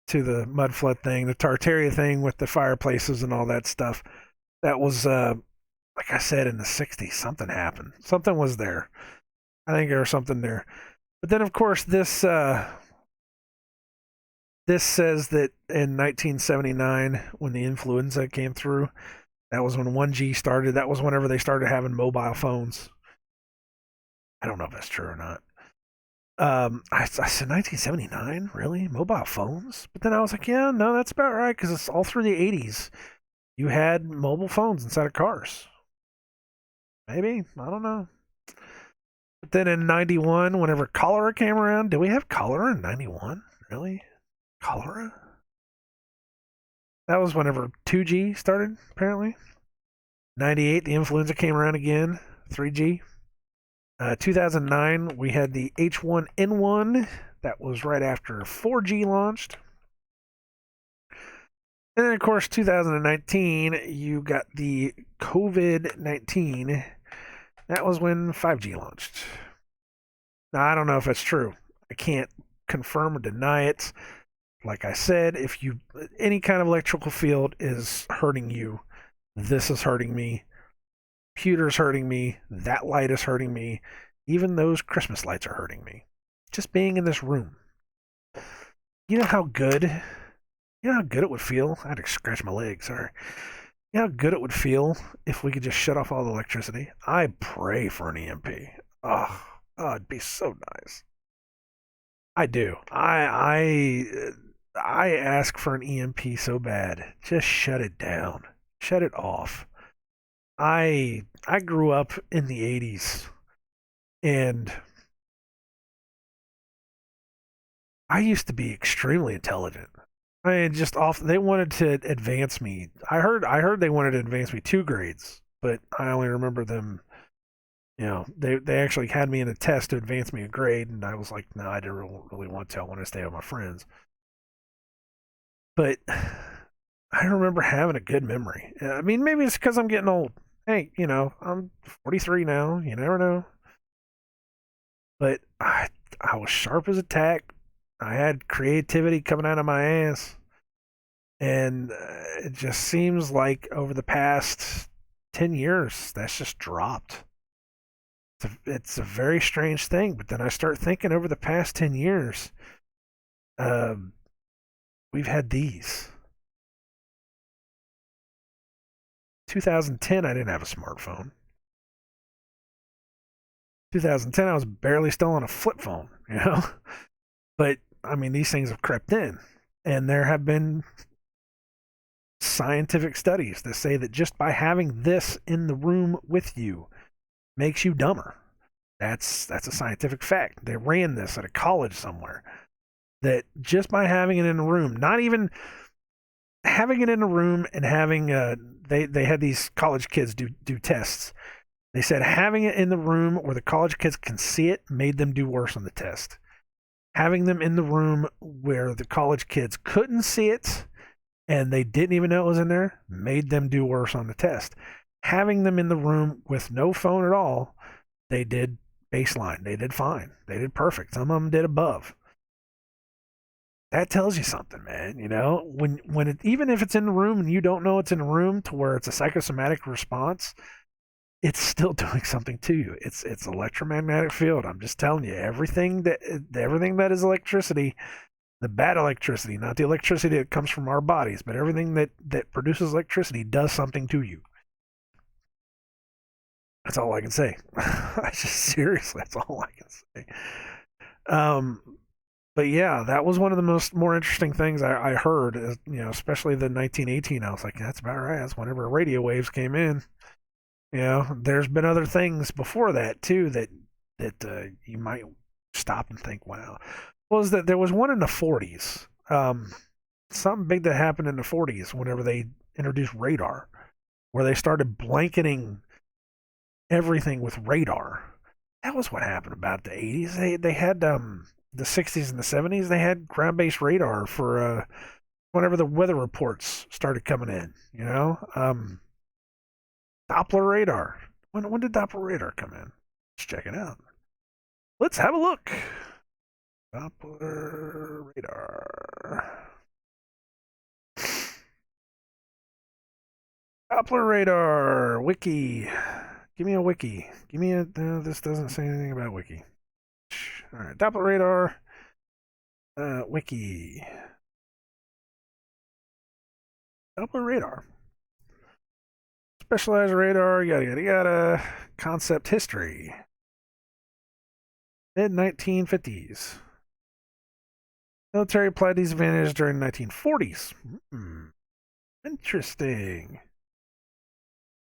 Speaker 1: to the mud flood thing, the Tartaria thing with the fireplaces and all that stuff. That was, like I said, in the 60s, something happened. Something was there. I think there was something there. But then, of course, this says that in 1979, when the influenza came through, that was when 1G started. That was whenever they started having mobile phones. I don't know if that's true or not. I said 1979, really? Mobile phones? But then I was like, yeah, no, that's about right, because it's all through the 80s. You had mobile phones inside of cars. Maybe. I don't know. But then in 91, whenever cholera came around, did we have cholera in 91? Really? Cholera? That was whenever 2G started, apparently. 98, the influenza came around again. 3G. 2009, we had the H1N1. That was right after 4G launched. And then, of course, 2019, you got the COVID 19. That was when 5G launched. Now, I don't know if that's true. I can't confirm or deny it. Like I said, if you any kind of electrical field is hurting you, this is hurting me. Computer's hurting me. That light is hurting me. Even those Christmas lights are hurting me. Just being in this room. You know how good? You know how good it would feel? I had to scratch my leg, sorry. You know how good it would feel if we could just shut off all the electricity? I pray for an EMP. Oh, it'd be so nice. I do. I ask for an EMP so bad. Just shut it down. Shut it off. I grew up in the 80s and I used to be extremely intelligent. I mean, just off they wanted to advance me. I heard they wanted to advance me 2 grades, but I only remember them, they actually had me in a test to advance me a grade and I was like, no, I didn't really want to. I want to stay with my friends. But I remember having a good memory. I mean, maybe it's because I'm getting old. Hey, I'm 43 now. You never know. But I was sharp as a tack. I had creativity coming out of my ass. And it just seems like over the past 10 years, that's just dropped. It's a very strange thing. But then I start thinking over the past 10 years, um, we've had these. 2010, I didn't have a smartphone. 2010, I was barely still on a flip phone, But I mean, these things have crept in, and there have been scientific studies that say that just by having this in the room with you makes you dumber. That's a scientific fact. They ran this at a college somewhere. That just by having it in a room, not even having it in a room and having they had these college kids do tests. They said having it in the room where the college kids can see it made them do worse on the test. Having them in the room where the college kids couldn't see it and they didn't even know it was in there made them do worse on the test. Having them in the room with no phone at all, they did baseline. They did fine. They did perfect. Some of them did above. That tells you something, man. When even if it's in the room and you don't know it's in the room to where it's a psychosomatic response, it's still doing something to you. It's electromagnetic field. I'm just telling you, everything that is electricity, the bad electricity, not the electricity that comes from our bodies, but everything that produces electricity does something to you. That's all I can say. I just seriously, that's all I can say. Um, but yeah, that was one of the more interesting things I heard. Especially the 1918. I was like, that's about right. That's whenever radio waves came in. There's been other things before that too that you might stop and think, wow. Was that there was one in the 40s? Something big that happened in the 40s whenever they introduced radar, where they started blanketing everything with radar. That was what happened about the 80s. They had the 60s and the 70s. They had ground based radar for whenever the weather reports started coming in. Doppler radar. When did Doppler radar come in? Let's check it out. Let's have a look. Doppler radar. Doppler radar wiki. Give me a wiki. Give me a. This doesn't say anything about wiki. All right, Doppler radar. Wiki. Doppler radar. Specialized radar. Yada yada yada. Concept history. Mid 1950s. Military applied these advantages during the 1940s. Interesting.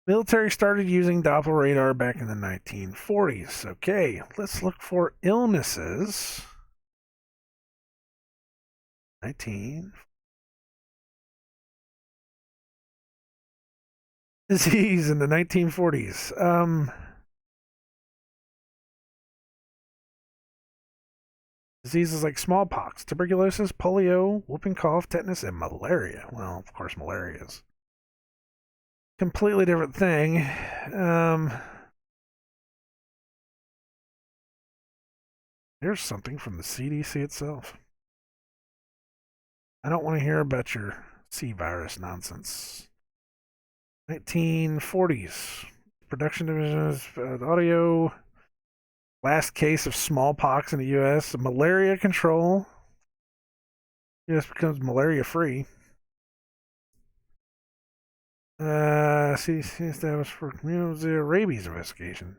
Speaker 1: Military started using Doppler radar back in the 1940s. Okay, let's look for illnesses. 19. Disease in the 1940s. Diseases like smallpox, tuberculosis, polio, whooping cough, tetanus, and malaria. Well, of course, malaria is completely different thing. Here's something from the CDC itself. I don't want to hear about your C virus nonsense. 1940s. Production divisions, audio. Last case of smallpox in the U.S. Malaria control. U.S. becomes malaria free. CDC established for community rabies investigation.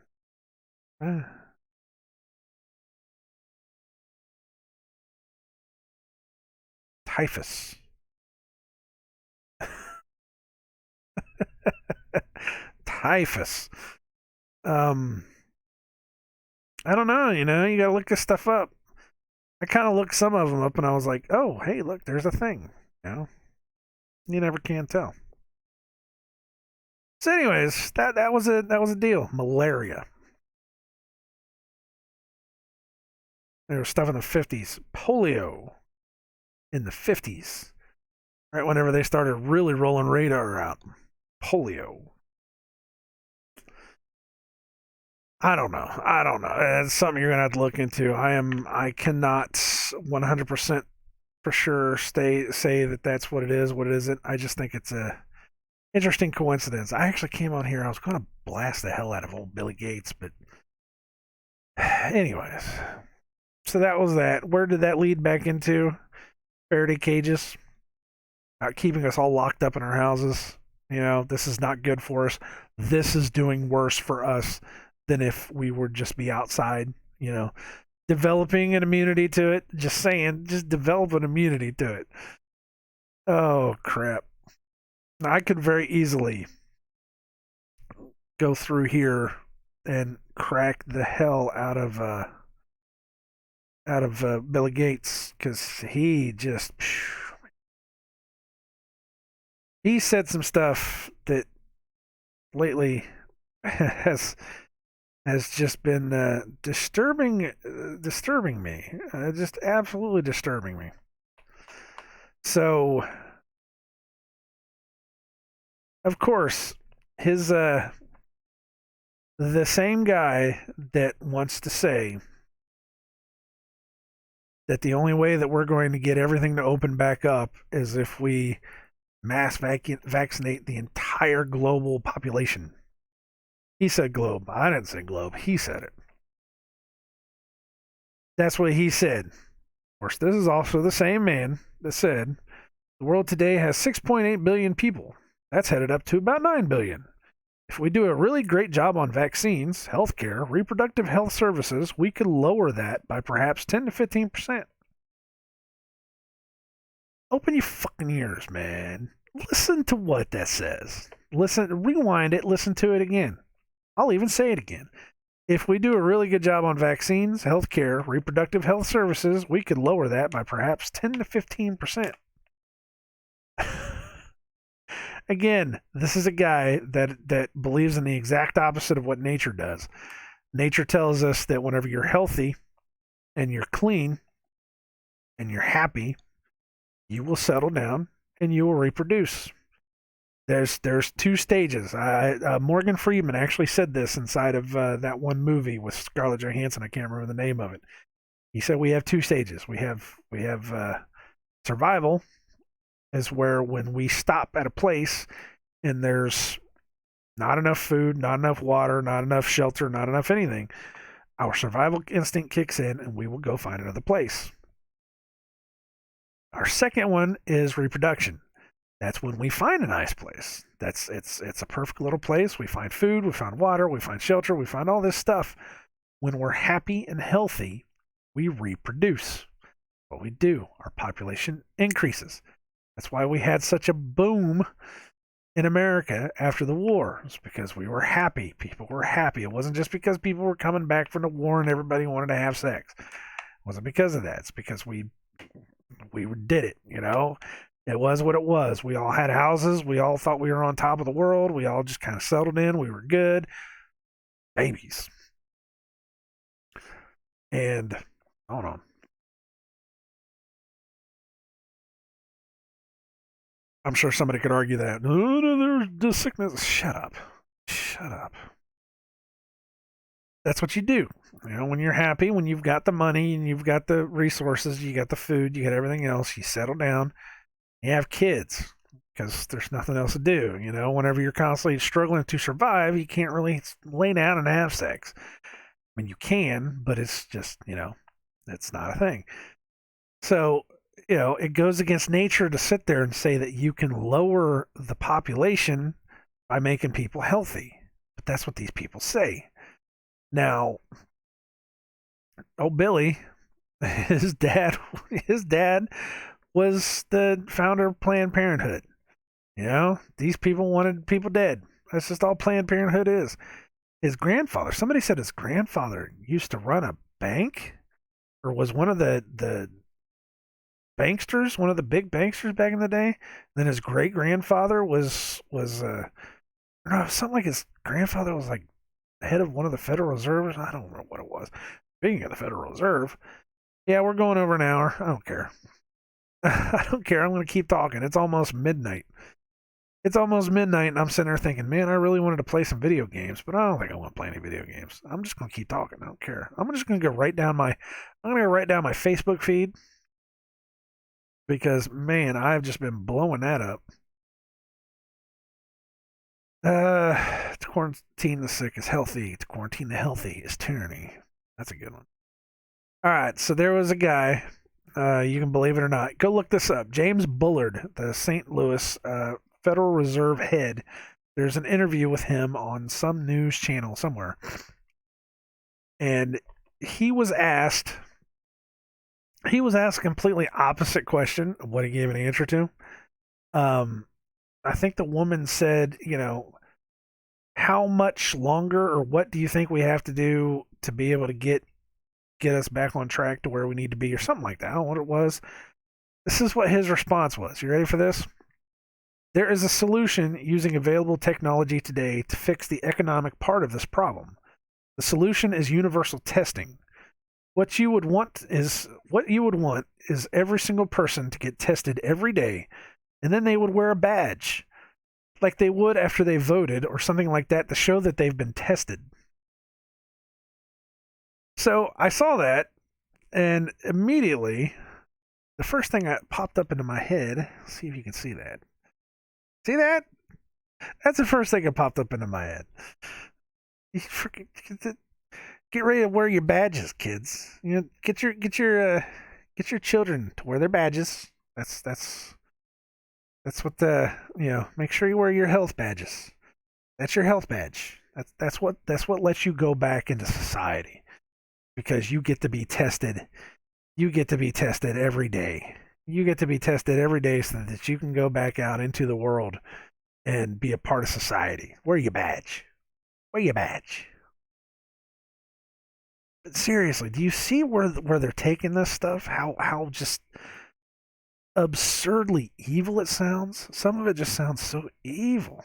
Speaker 1: Typhus. Typhus. I don't know, you gotta look this stuff up. I kind of looked some of them up and I was like, oh, hey, look, there's a thing. You never can tell. So, anyways, that was a deal. Malaria. There was stuff in the 50s. Polio in the 50s. Right whenever they started really rolling radar out. Polio. I don't know. It's something you're gonna have to look into. I cannot 100% for sure say that that's what it is, what it isn't. I just think it's a interesting coincidence. I actually came on here. I was gonna blast the hell out of old Billy Gates, but anyways. So that was that. Where did that lead back into? Faraday cages. Keeping us all locked up in our houses. This is not good for us. This is doing worse for us than if we would just be outside, developing an immunity to it. Just saying, just develop an immunity to it. Oh, crap. I could very easily go through here and crack the hell out of Bill Gates because he said some stuff that lately has just been disturbing me, just absolutely disturbing me. So, of course, his the same guy that wants to say that the only way that we're going to get everything to open back up is if we mass vaccinate the entire global population. He said globe. I didn't say globe. He said it. That's what he said. Of course, this is also the same man that said the world today has 6.8 billion people. That's headed up to about 9 billion. If we do a really great job on vaccines, healthcare, reproductive health services, we could lower that by perhaps 10 to 15%. Open your fucking ears, man. Listen to what that says. Listen, rewind it, listen to it again. I'll even say it again. If we do a really good job on vaccines, healthcare, reproductive health services, we could lower that by perhaps 10 to 15%. Again, this is a guy that believes in the exact opposite of what nature does. Nature tells us that whenever you're healthy and you're clean and you're happy, you will settle down and you will reproduce. There's two stages. Morgan Freeman actually said this inside of that one movie with Scarlett Johansson. I can't remember the name of it. He said we have two stages. We have survival, is where when we stop at a place and there's not enough food, not enough water, not enough shelter, not enough anything, our survival instinct kicks in and we will go find another place. Our second one is reproduction. That's when we find a nice place. It's a perfect little place. We find food, we find water, we find shelter, we find all this stuff. When we're happy and healthy, we reproduce. What we do, our population increases. That's why we had such a boom in America after the war. It's because we were happy. People were happy. It wasn't just because people were coming back from the war and everybody wanted to have sex. It wasn't because of that. It's because we did it, you know? It was what it was. We all had houses. We all thought we were on top of the world. We all just kind of settled in. We were good. Babies. And hold on. I'm sure somebody could argue that. No, there's the sickness. Shut up. Shut up. That's what you do. You know, when you're happy, when you've got the money and you've got the resources, you got the food, you got everything else, you settle down, you have kids because there's nothing else to do. You know, whenever you're constantly struggling to survive, you can't really lay down and have sex. I mean, you can, but it's just, you know, it's not a thing. So, you know, it goes against nature to sit there and say that you can lower the population by making people healthy. But that's what these people say. Now, oh Billy, his dad was the founder of Planned Parenthood. You know, these people wanted people dead. That's just all Planned Parenthood is. His grandfather, somebody said his grandfather used to run a bank or was one of the banksters, one of the big banksters back in the day. Then his great grandfather was no, something like his grandfather was like head of one of the Federal Reserves. I don't know what it was. Speaking of the Federal Reserve, yeah, we're going over an hour. I don't care. I don't care. I'm going to keep talking. It's almost midnight. It's almost midnight, and I'm sitting there thinking, man, I really wanted to play some video games, but I don't think I want to play any video games. I'm just going to keep talking. I don't care. I'm just going to go write down my Facebook feed because, man, I've just been blowing that up. To quarantine the sick is healthy. To quarantine the healthy is tyranny. That's a good one. All right, so there was a guy. You can believe it or not. Go look this up. James Bullard, the St. Louis Federal Reserve head. There's an interview with him on some news channel somewhere, and he was asked a completely opposite question of what he gave an answer to. I think the woman said, you know, how much longer or what do you think we have to do to be able to get us back on track to where we need to be or something like that. I don't know what it was. This is what his response was. You ready for this? There is a solution using available technology today to fix the economic part of this problem. The solution is universal testing. What you would want is every single person to get tested every day, and then they would wear a badge like they would after they voted or something like that to show that they've been tested. So I saw that, and immediately the first thing that popped up into my head, see if you can see that. See that? That's the first thing that popped up into my head. You freaking get ready to wear your badges, kids. You know, get your children to wear their badges. That's what make sure you wear your health badges. That's your health badge. That's what lets you go back into society. Because you get to be tested. You get to be tested every day. You get to be tested every day so that you can go back out into the world and be a part of society. Wear your badge. Wear your badge. But seriously, do you see where they're taking this stuff? How just absurdly evil it sounds? Some of it just sounds so evil.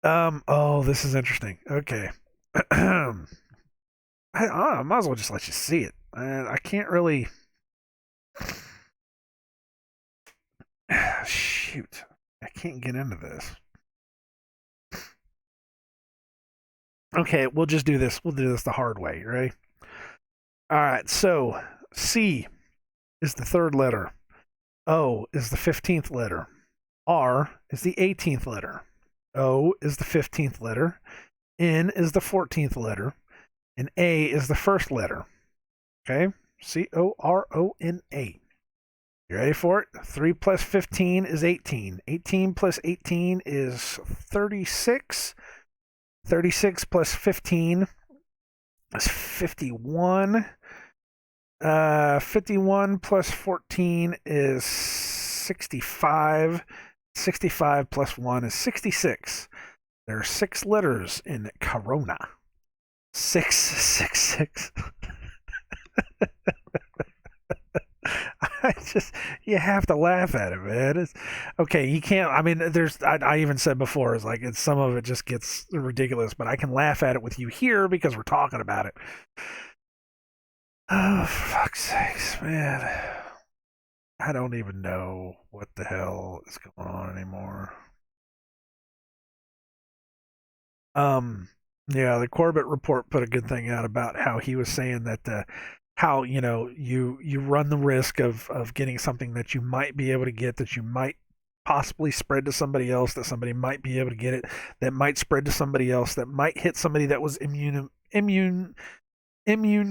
Speaker 1: Oh, this is interesting. Okay. I might as well just let you see it. I can't really. Shoot, I can't get into this. Okay, we'll just do this. We'll do this the hard way. You ready? All right. So C is the third letter. O is the 15th letter. R is the 18th letter. O is the 15th letter. N is the 14th letter. And A is the first letter. Okay? Corona. You ready for it? 3 plus 15 is 18. 18 plus 18 is 36. 36 plus 15 is 51. 51 plus 14 is 65. 65 plus 1 is 66. There are 6 letters in Corona. 666. You have to laugh at it, man. It's, okay, you can't. I mean, I even said before, it's like some of it just gets ridiculous, but I can laugh at it with you here because we're talking about it. Oh, for fuck's sakes, man. I don't even know what the hell is going on anymore. Yeah, the Corbett report put a good thing out about how he was saying that how you run the risk of getting something that you might be able to get, that you might possibly spread to somebody else, that somebody might be able to get it, that might spread to somebody else, that might hit somebody that was immune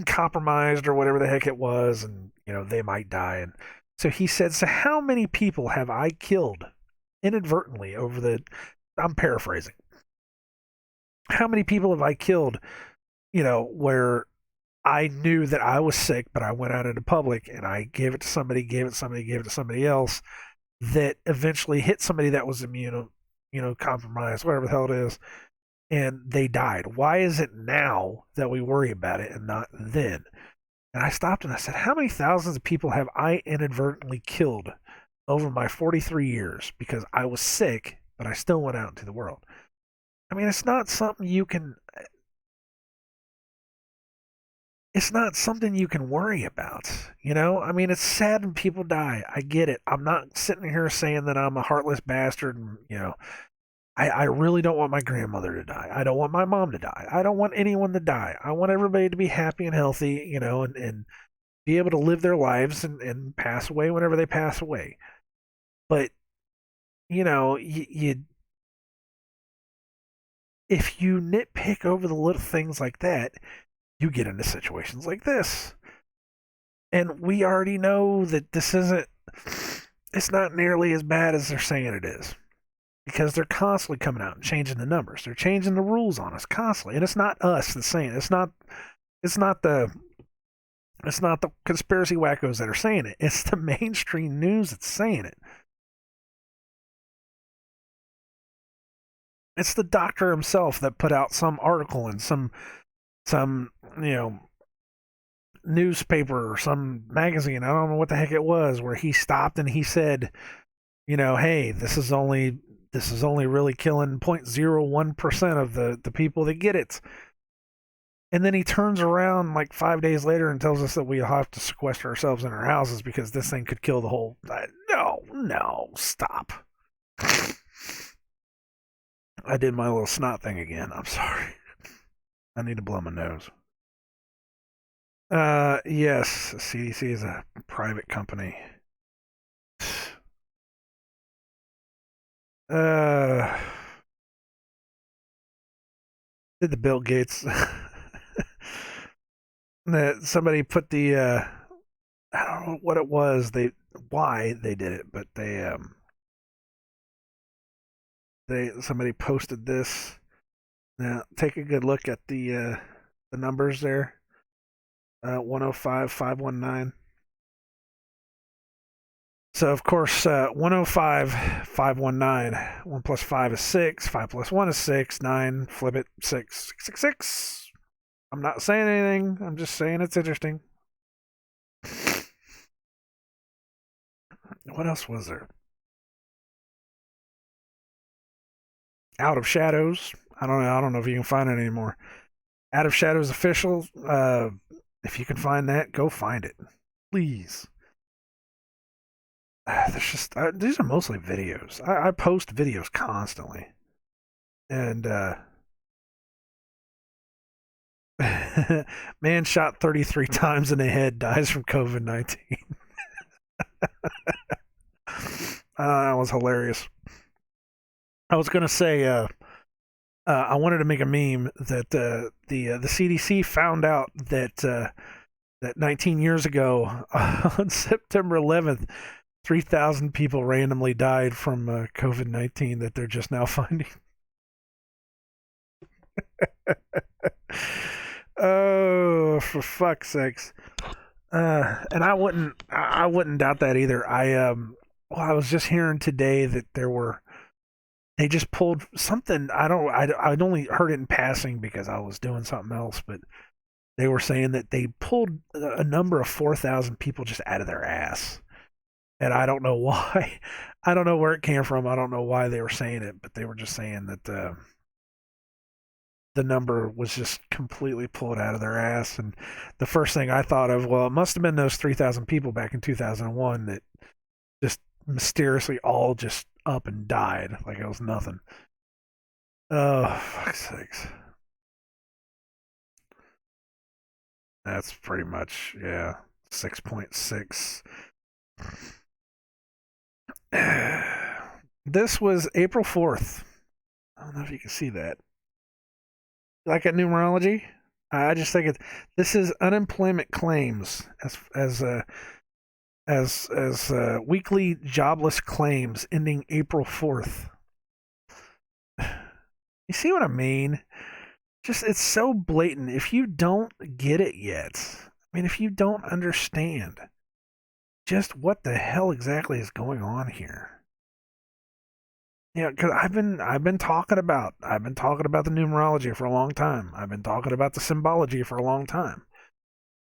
Speaker 1: compromised or whatever the heck it was, and they might die. And so he said, so how many people have I killed inadvertently over the, I'm paraphrasing, how many people have I killed, where I knew that I was sick, but I went out into public and I gave it to somebody, gave it to somebody else, that eventually hit somebody that was compromised, whatever the hell it is, and they died. Why is it now that we worry about it and not then? And I stopped and I said, how many thousands of people have I inadvertently killed over my 43 years because I was sick, but I still went out into the world? I mean, it's not something you can worry about, I mean, it's sad when people die. I get it. I'm not sitting here saying that I'm a heartless bastard and, I really don't want my grandmother to die. I don't want my mom to die. I don't want anyone to die. I want everybody to be happy and healthy, and be able to live their lives and pass away whenever they pass away. But, if you nitpick over the little things like that, you get into situations like this. And we already know that it's not nearly as bad as they're saying it is. Because they're constantly coming out and changing the numbers. They're changing the rules on us constantly. And it's not us that's saying it. It's not the conspiracy wackos that are saying it. It's the mainstream news that's saying it. It's the doctor himself that put out some article in some newspaper or some magazine. I don't know what the heck it was, where he stopped and he said, hey, this is only really killing 0.01% of the people that get it. And then he turns around like 5 days later and tells us that we'll have to sequester ourselves in our houses because this thing could kill the whole. No, stop. I did my little snot thing again. I'm sorry. I need to blow my nose. Yes, CDC is a private company. Did the Bill Gates that somebody put the I don't know what it was, why they did it, but somebody posted this. Now take a good look at the numbers there. 105 519. So, of course, 105 519. 1 plus 5 is 6. 5 plus 1 is 6. 9, flip it, 6. 6. I'm not saying anything. I'm just saying it's interesting. What else was there? Out of Shadows. I don't know if you can find it anymore. Out of Shadows official. If you can find that, go find it, please. There's just these are mostly videos. I post videos constantly, and man shot 33 times in the head dies from COVID-19. That was hilarious. I was gonna say, I wanted to make a meme that the CDC found out that 19 years ago, on September 11th, 3,000 people randomly died from COVID-19 that they're just now finding. Oh, for fuck's sakes! And I wouldn't doubt that either. Well, I was just hearing today that they just pulled something. I'd only heard it in passing because I was doing something else, but they were saying that they pulled a number of 4,000 people just out of their ass. And I don't know why. I don't know where it came from. I don't know why they were saying it, but they were just saying that the number was just completely pulled out of their ass. And the first thing I thought of, well, it must have been those 3,000 people back in 2001 that just mysteriously all just up and died like it was nothing. Oh, fuck's sakes. That's pretty much, yeah, 6.6. This was April 4th. I don't know if you can see that. Like a numerology? I just think this is unemployment claims as weekly jobless claims ending April 4th. You see what I mean? Just it's so blatant. If you don't get it yet, I mean, if you don't understand just what the hell exactly is going on here. Yeah, because I've been talking about the numerology for a long time. I've been talking about the symbology for a long time.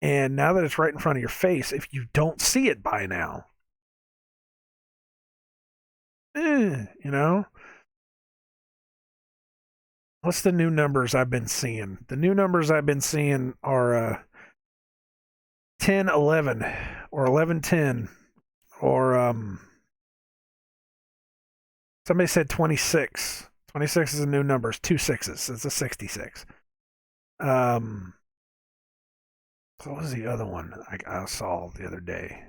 Speaker 1: And now that it's right in front of your face, if you don't see it by now, you know, what's the new numbers I've been seeing? The new numbers I've been seeing are 1011 or 1110 or somebody said 26. 26 is a new number. It's two sixes. It's a 66. Um, so what was the other one I saw the other day?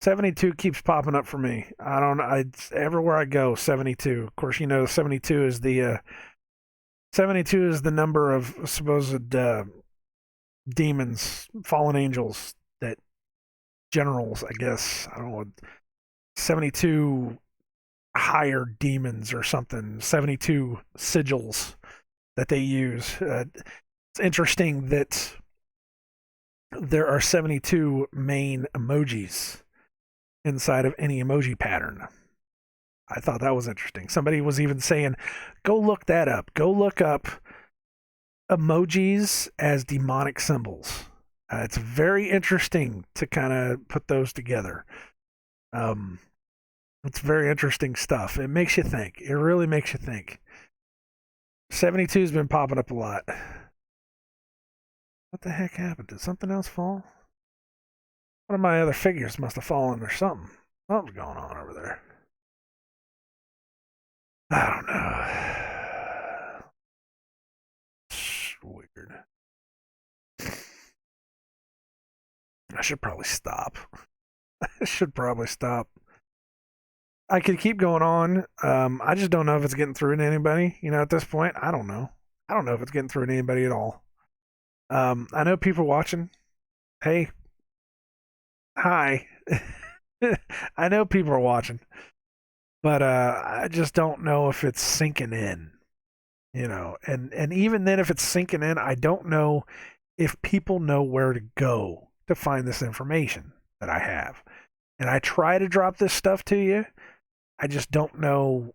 Speaker 1: 72 keeps popping up for me. I don't know. Everywhere I go, 72. Of course, 72 is the 72 is the number of supposed demons, fallen angels that generals, I guess. I don't know. 72 higher demons or something. 72 sigils that they use. It's interesting that there are 72 main emojis inside of any emoji pattern. I thought that was interesting. Somebody was even saying, go look that up. Go look up emojis as demonic symbols. It's very interesting to kind of put those together. Um, it's very interesting stuff. It makes you think. It really makes you think. 72 has been popping up a lot. What the heck happened? Did something else fall? One of my other figures must have fallen or something. Something's going on over there. I don't know. It's weird. I should probably stop. I should probably stop. I could keep going on. I just don't know if it's getting through to anybody. At this point, I don't know. I don't know if it's getting through to anybody at all. I know people watching. Hey, hi. I know people are watching, but I just don't know if it's sinking in. And even then, if it's sinking in, I don't know if people know where to go to find this information that I have. And I try to drop this stuff to you. I just don't know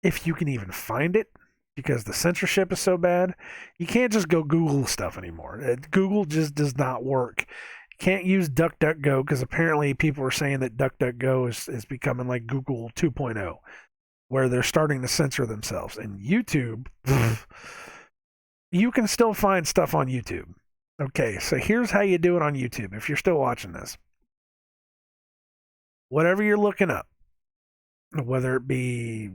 Speaker 1: if you can even find it because the censorship is so bad. You can't just go Google stuff anymore. Google just does not work. You can't use DuckDuckGo because apparently people are saying that DuckDuckGo is becoming like Google 2.0, where they're starting to censor themselves. And YouTube, you can still find stuff on YouTube. Okay, so here's how you do it on YouTube if you're still watching this. Whatever you're looking up, whether it be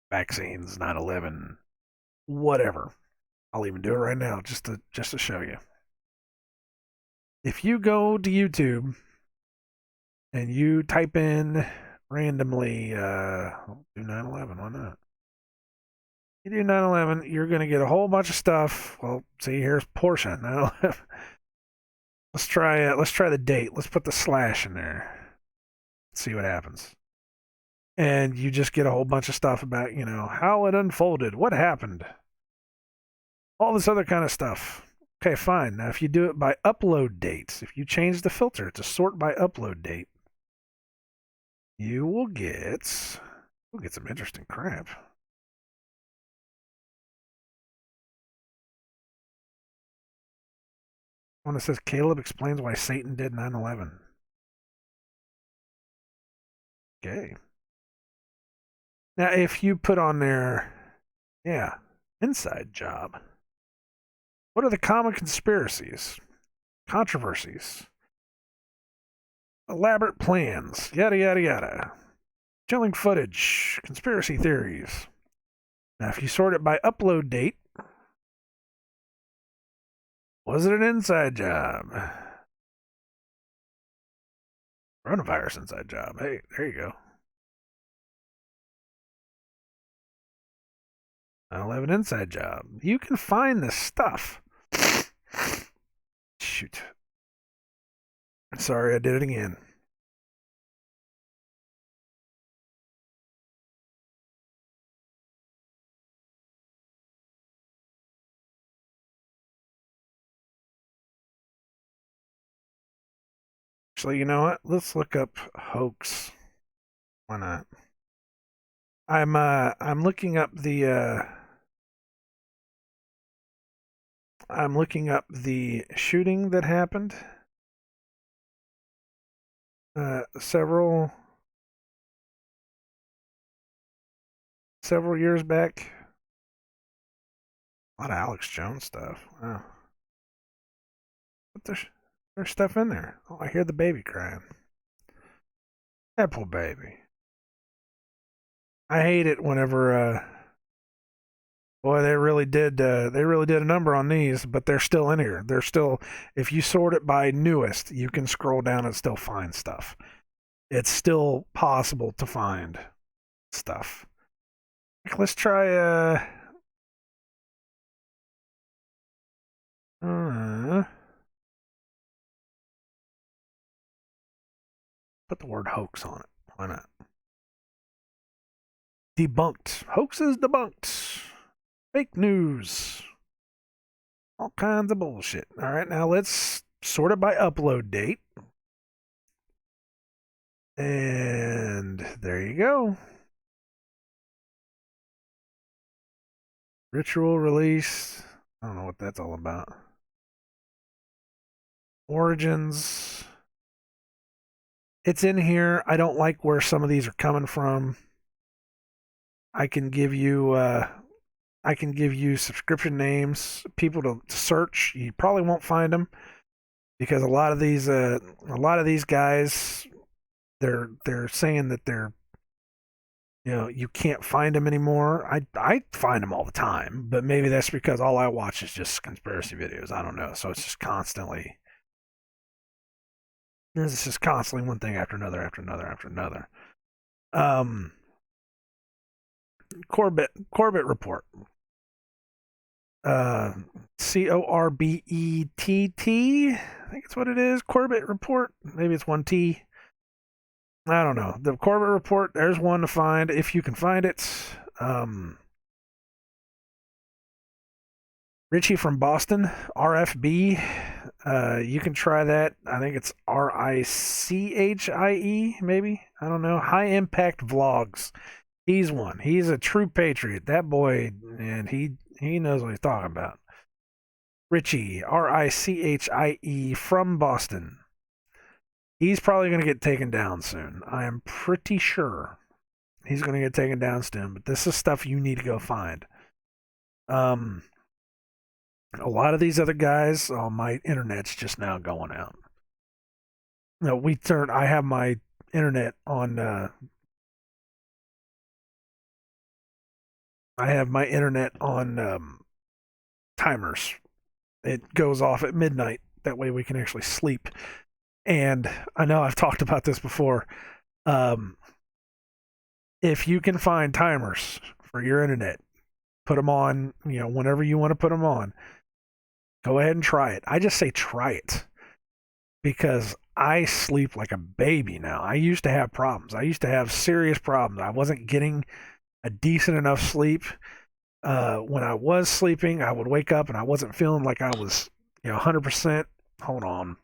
Speaker 1: vaccines, 9/11, whatever. I'll even do it right now just to show you. If you go to YouTube and you type in randomly, do 9/11. Why not? You do 9/11, you're going to get a whole bunch of stuff. Well, see, here's Porsche 9/11. Let's try the date. Let's put the slash in there. See what happens. And you just get a whole bunch of stuff about, how it unfolded, what happened, all this other kind of stuff. Okay, fine. Now, if you do it by upload dates, if you change the filter to sort by upload date, you will get some interesting crap. One that says Caleb explains why Satan did 9/11. Okay. Now, if you put on there, yeah, inside job. What are the common conspiracies, controversies, elaborate plans, yada, yada, yada, chilling footage, conspiracy theories? Now, if you sort it by upload date, was it an inside job? Coronavirus inside job. Hey, there you go. 9/11 inside job. You can find this stuff. Shoot. Sorry, I did it again. Actually, you know what? Let's look up hoax. Why not? I'm looking up the shooting that happened several years back. A lot of Alex Jones stuff. Wow. But there's stuff in there. Oh, I hear the baby crying. That poor baby. I hate it whenever boy, they really did a number on these, but they're still in here. They're still, if you sort it by newest, you can scroll down and still find stuff. It's still possible to find stuff. Let's try put the word hoax on it. Why not? Debunked. Hoaxes debunked. Fake news. All kinds of bullshit. All right, now let's sort it by upload date. And there you go. Ritual release. I don't know what that's all about. Origins. It's in here. I don't like where some of these are coming from. I can give you subscription names, people to search. You probably won't find them because a lot of these guys, they're saying that they're, you can't find them anymore. I find them all the time, but maybe that's because all I watch is just conspiracy videos. I don't know. So it's just constantly one thing after another after another after another. Corbett report. Corbett. I think it's what it is. Corbett report. Maybe it's one T. I don't know. The Corbett report. There's one to find if you can find it. Richie from Boston, RFB. You can try that. I think it's RICHIE, maybe. I don't know. High Impact Vlogs. He's one. He's a true patriot. That boy, and he knows what he's talking about. Richie, RICHIE from Boston. He's probably going to get taken down soon. I am pretty sure he's going to get taken down soon. But this is stuff you need to go find. A lot of these other guys, my internet's just now going out. No, I have my internet on. I have my internet on timers. It goes off at midnight. That way we can actually sleep. And I know I've talked about this before. Um, if you can find timers for your internet, put them on, whenever you want to put them on. Go ahead and try it. I just say try it because I sleep like a baby now. I used to have problems. I used to have serious problems. I wasn't getting a decent enough sleep. When I was sleeping, I would wake up and I wasn't feeling like I was, 100%. Hold on.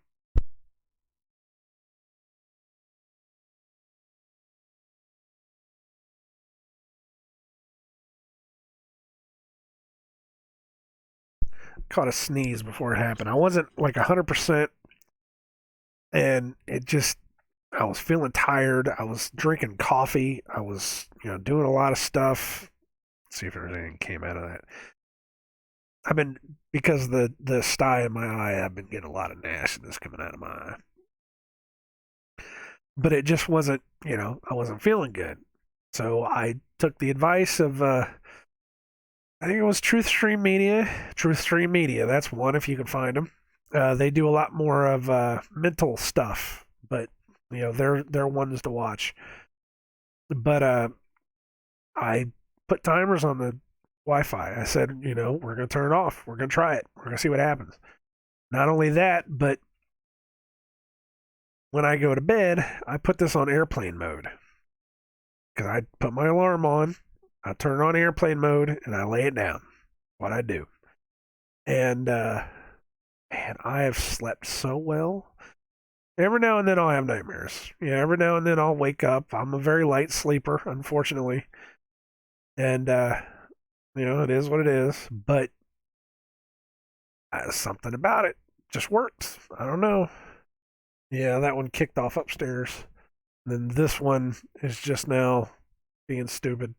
Speaker 1: Caught a sneeze before it happened. I wasn't like 100%, and it just, I was feeling tired. I was drinking coffee. I was, doing a lot of stuff. Let's see if there's anything came out of that. I've been, because the sty in my eye, I've been getting a lot of nastiness coming out of my eye. But it just wasn't, I wasn't feeling good. So I took the advice of, I think it was Truth Stream Media. Truth Stream Media, that's one if you can find them. They do a lot more of mental stuff, but they're ones to watch. But I put timers on the Wi-Fi. I said, we're gonna turn it off. We're gonna try it. We're gonna see what happens. Not only that, but when I go to bed, I put this on airplane mode because I put my alarm on. I turn it on airplane mode and I lay it down. What I do, and man, I have slept so well. Every now and then I'll have nightmares. Yeah, every now and then I'll wake up. I'm a very light sleeper, unfortunately, and it is what it is. But something about it just works. I don't know. Yeah, that one kicked off upstairs. Then this one is just now being stupid.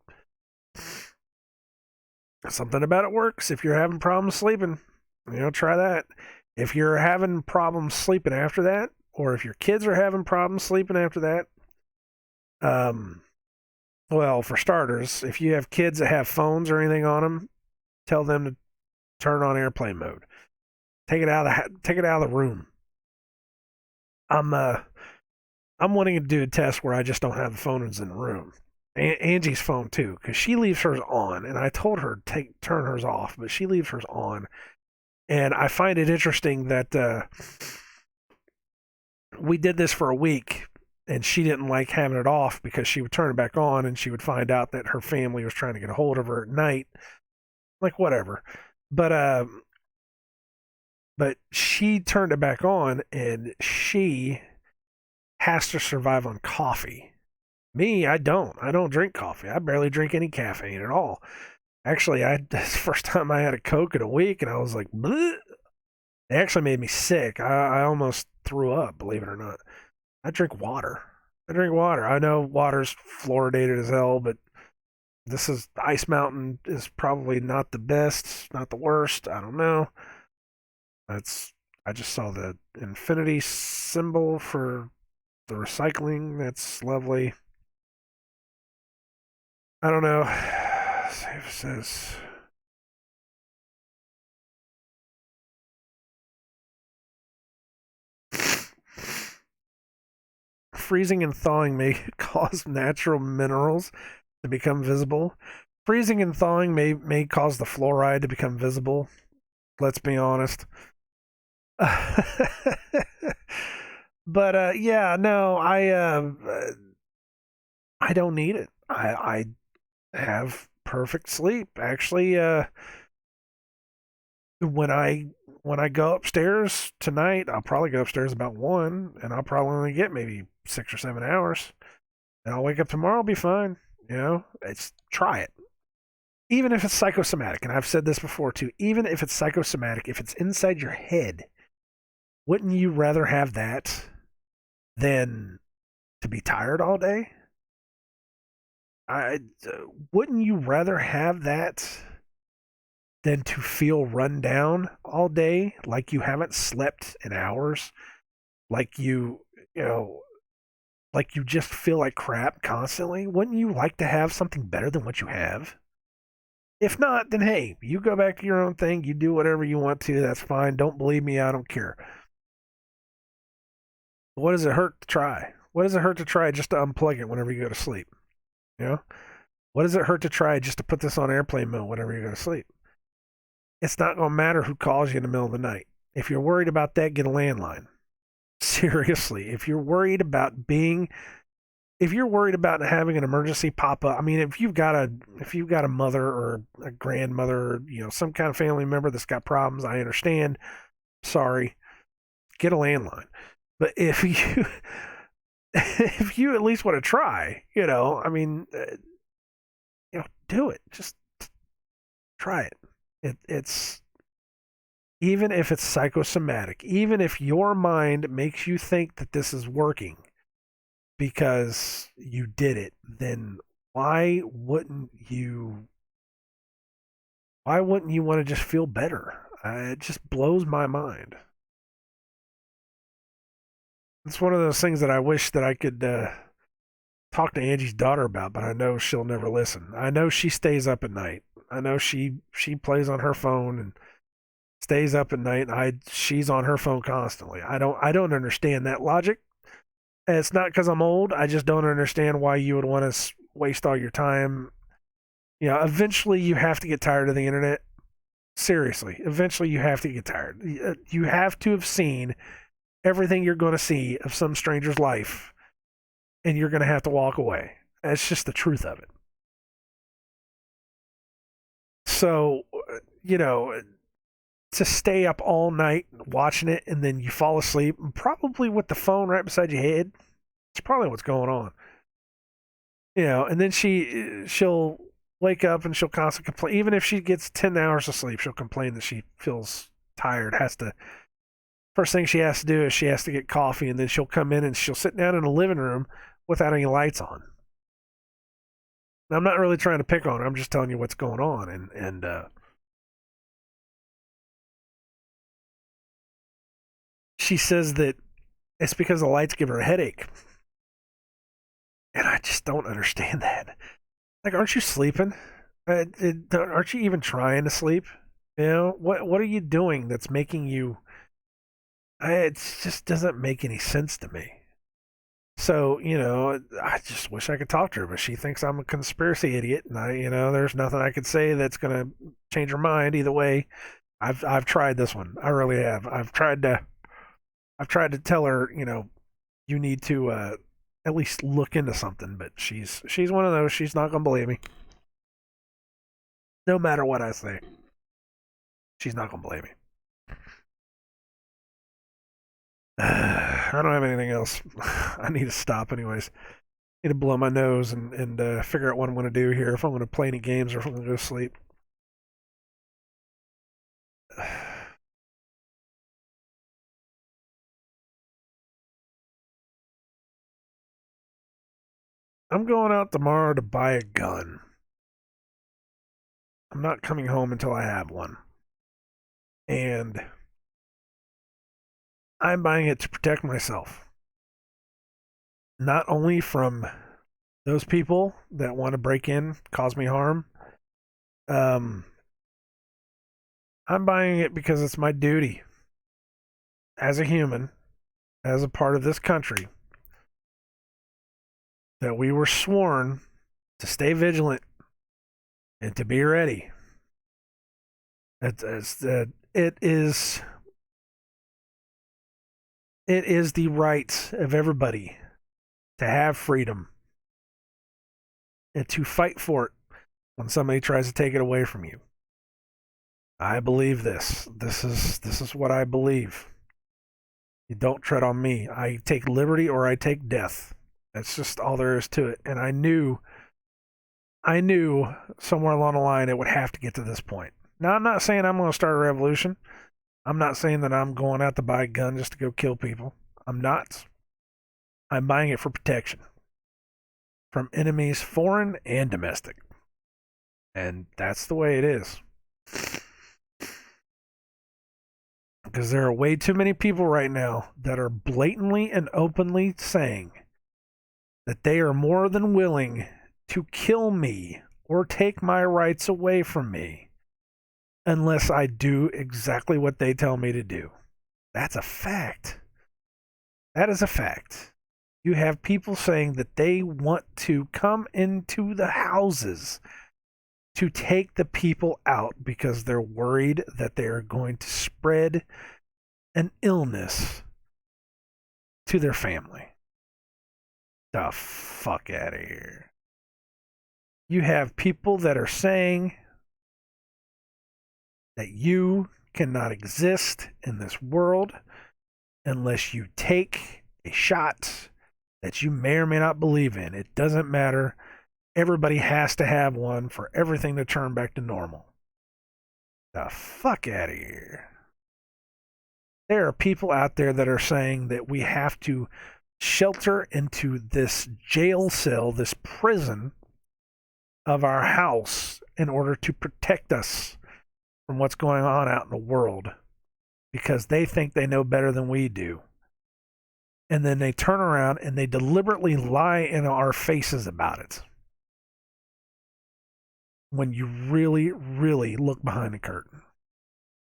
Speaker 1: Something about it works. If you're having problems sleeping, try that. If you're having problems sleeping after that, or if your kids are having problems sleeping after that, um, well, for starters, if you have kids that have phones or anything on them, tell them to turn on airplane mode. Take it out of the room. I'm I'm wanting to do a test where I just don't have the phones in the room. Angie's phone too, because she leaves hers on, and I told her to turn hers off, but she leaves hers on. And I find it interesting that we did this for a week, and she didn't like having it off because she would turn it back on, and she would find out that her family was trying to get a hold of her at night. Like whatever, but she turned it back on, and she has to survive on coffee. Me, I don't. I don't drink coffee. I barely drink any caffeine at all. Actually, that's the first time I had a Coke in a week, and I was like, bleh. It actually made me sick. I almost threw up, believe it or not. I drink water. I drink water. I know water's fluoridated as hell, but this is Ice Mountain is probably not the best, not the worst. I don't know. That's I just saw the infinity symbol for the recycling. That's lovely. I don't know. Let's see if it says freezing and thawing may cause natural minerals to become visible. Freezing and thawing may cause the fluoride to become visible. Let's be honest. But yeah, no, I don't need it. I have perfect sleep. Actually, when I go upstairs tonight, I'll probably go upstairs about 1, and I'll probably only get maybe 6 or 7 hours. And I'll wake up tomorrow, I'll be fine. It's try it. Even if it's psychosomatic, and I've said this before too, even if it's psychosomatic, if it's inside your head, wouldn't you rather have that than to be tired all day? I wouldn't you rather have that than to feel run down all day, like you haven't slept in hours, like you know, like you just feel like crap constantly? Wouldn't you like to have something better than what you have? If not, then hey, you go back to your own thing. You do whatever you want to. That's fine. Don't believe me. I don't care. What does it hurt to try? What does it hurt to try just to unplug it whenever you go to sleep? You know? What does it hurt to try just to put this on airplane mode whenever you go to sleep? It's not going to matter who calls you in the middle of the night. If you're worried about that, get a landline. Seriously, if you're worried about having an emergency pop up, I mean, if you've got a mother or a grandmother, or, some kind of family member that's got problems, I understand. Sorry, get a landline. But if you if you at least want to try, I mean, do it. Just try it. It's even if it's psychosomatic, even if your mind makes you think that this is working because you did it, then why wouldn't you want to just feel better? It just blows my mind. It's one of those things that I wish that I could talk to Angie's daughter about, but I know she'll never listen. I know she stays up at night. I know she plays on her phone and stays up at night. She's on her phone constantly. I don't understand that logic. And it's not because I'm old. I just don't understand why you would want to waste all your time. Eventually you have to get tired of the internet. Seriously, eventually you have to get tired. You have to have seen everything you're going to see of some stranger's life, and you're going to have to walk away. That's just the truth of it. So, to stay up all night watching it and then you fall asleep, probably with the phone right beside your head, it's probably what's going on. And then she'll wake up and she'll constantly complain. Even if she gets 10 hours of sleep, she'll complain that she feels tired, first thing she has to do is she has to get coffee, and then she'll come in and she'll sit down in the living room without any lights on. Now, I'm not really trying to pick on her. I'm just telling you what's going on. And she says that it's because the lights give her a headache. And I just don't understand that. Like, aren't you sleeping? Aren't you even trying to sleep? What are you doing that's making you... It just doesn't make any sense to me. So, I just wish I could talk to her, but she thinks I'm a conspiracy idiot, and there's nothing I could say that's going to change her mind either way. I've tried this one. I really have. I've tried to tell her, you need to at least look into something, but she's one of those. She's not going to believe me. No matter what I say. She's not going to believe me. I don't have anything else. I need to stop anyways. I need to blow my nose and figure out what I'm going to do here, if I'm going to play any games or if I'm going to go to sleep. I'm going out tomorrow to buy a gun. I'm not coming home until I have one. And I'm buying it to protect myself. Not only from those people that want to break in, cause me harm. I'm buying it because it's my duty as a human, as a part of this country, that we were sworn to stay vigilant and to be ready. It is the right of everybody to have freedom and to fight for it when somebody tries to take it away from you. I believe this. This is what I believe. You don't tread on me. I take liberty or I take death. That's just all there is to it. And I knew somewhere along the line it would have to get to this point. Now, I'm not saying I'm going to start a revolution. I'm not saying that I'm going out to buy a gun just to go kill people. I'm not. I'm buying it for protection from enemies, foreign and domestic. And that's the way it is. Because there are way too many people right now that are blatantly and openly saying that they are more than willing to kill me or take my rights away from me unless I do exactly what they tell me to do. That's a fact. That is a fact. You have people saying that they want to come into the houses to take the people out because they're worried that they are going to spread an illness to their family. The fuck out of here. You have people that are saying that you cannot exist in this world unless you take a shot that you may or may not believe in. It doesn't matter. Everybody has to have one for everything to turn back to normal. The fuck out of here. There are people out there that are saying that we have to shelter into this jail cell, this prison of our house in order to protect us from what's going on out in the world because they think they know better than we do. And then they turn around and they deliberately lie in our faces about it. When you really, really look behind the curtain.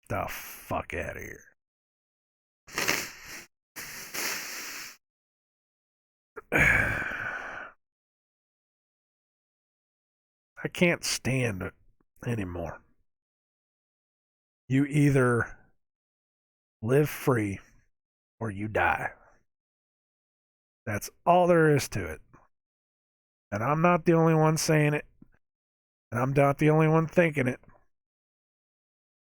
Speaker 1: The fuck out of here. I can't stand it anymore. You either live free or you die. That's all there is to it. And I'm not the only one saying it. And I'm not the only one thinking it.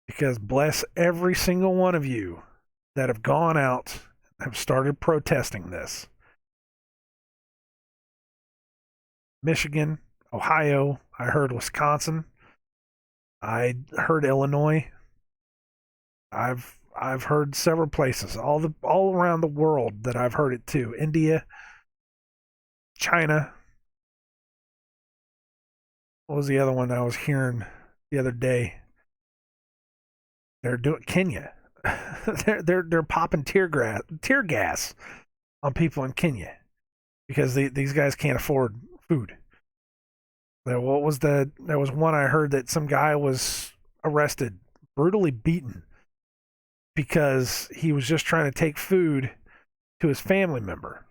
Speaker 1: Because bless every single one of you that have gone out and have started protesting this. Michigan, Ohio, I heard Wisconsin, I heard Illinois. I've heard several places, all around the world that I've heard it too. India, China. What was the other one I was hearing the other day? They're doing Kenya. they're popping tear gas on people in Kenya because these guys can't afford food. There was one I heard that some guy was arrested, brutally beaten because he was just trying to take food to his family member,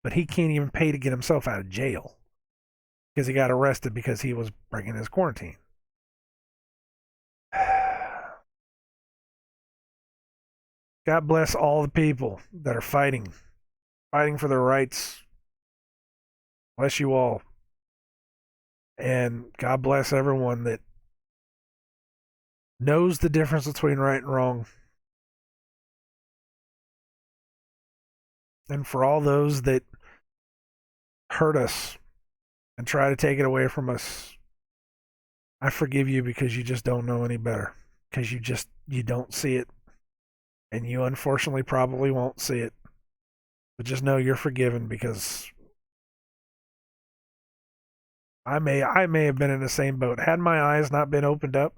Speaker 1: but he can't even pay to get himself out of jail because he got arrested because he was breaking his quarantine. God bless all the people that are fighting for their rights. Bless you all. And God bless everyone that knows the difference between right and wrong. And for all those that hurt us and try to take it away from us, I forgive you because you just don't know any better. Because you don't see it. And you unfortunately probably won't see it. But just know you're forgiven because I may have been in the same boat. Had my eyes not been opened up,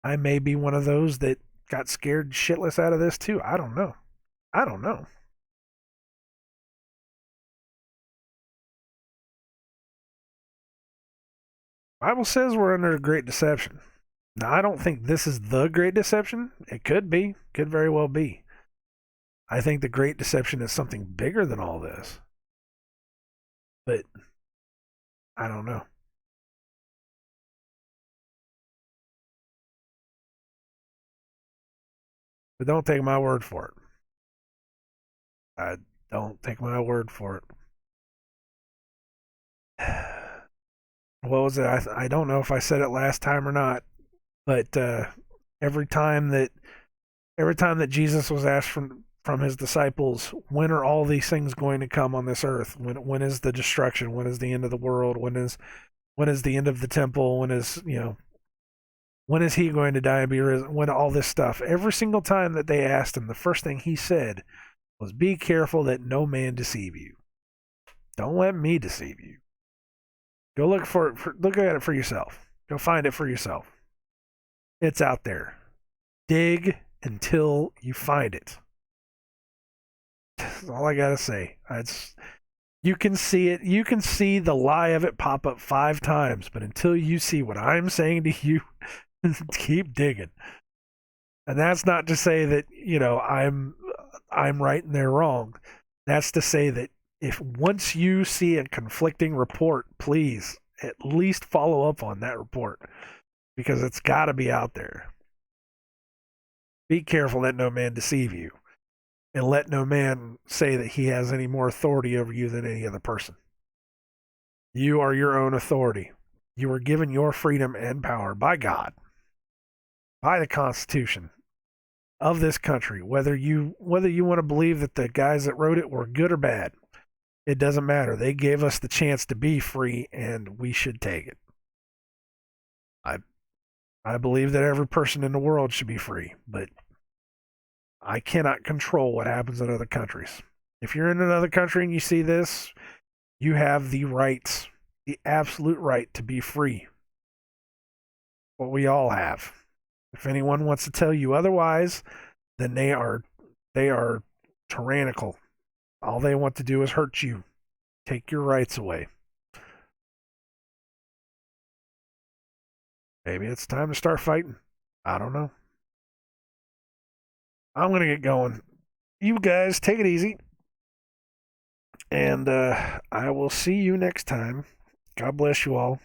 Speaker 1: I may be one of those that got scared shitless out of this too. I don't know. Bible says we're under a great deception. Now, I don't think this is the great deception. It could be. Could very well be. I think the great deception is something bigger than all this. But I don't know. But don't take my word for it. Don't take my word for it. What was it? I don't know if I said it last time or not, but every time that Jesus was asked from his disciples, when are all these things going to come on this earth? When is the destruction? When is the end of the world? When is the end of the temple? When is he going to die and be risen? When all this stuff? Every single time that they asked him, the first thing he said was, "Be careful that no man deceive you. Don't let me deceive you. Go look look at it for yourself. Go find it for yourself. It's out there. Dig until you find it." That's all I gotta say. You can see it. You can see the lie of it pop up 5 times, but until you see what I'm saying to you, keep digging. And that's not to say that I'm right and they're wrong. That's to say that if once you see a conflicting report, please at least follow up on that report because it's got to be out there. Be careful that no man deceive you, and let no man say that he has any more authority over you than any other person. You are your own authority. You were given your freedom and power by God, by the Constitution of this country. Whether you want to believe that the guys that wrote it were good or bad, it doesn't matter. They gave us the chance to be free, and we should take it. I believe that every person in the world should be free, but I cannot control what happens in other countries. If you're in another country and you see this, you have the right, the absolute right to be free. What we all have. If anyone wants to tell you otherwise, then they are tyrannical. All they want to do is hurt you, take your rights away. Maybe it's time to start fighting. I don't know. I'm going to get going. You guys take it easy. And I will see you next time. God bless you all.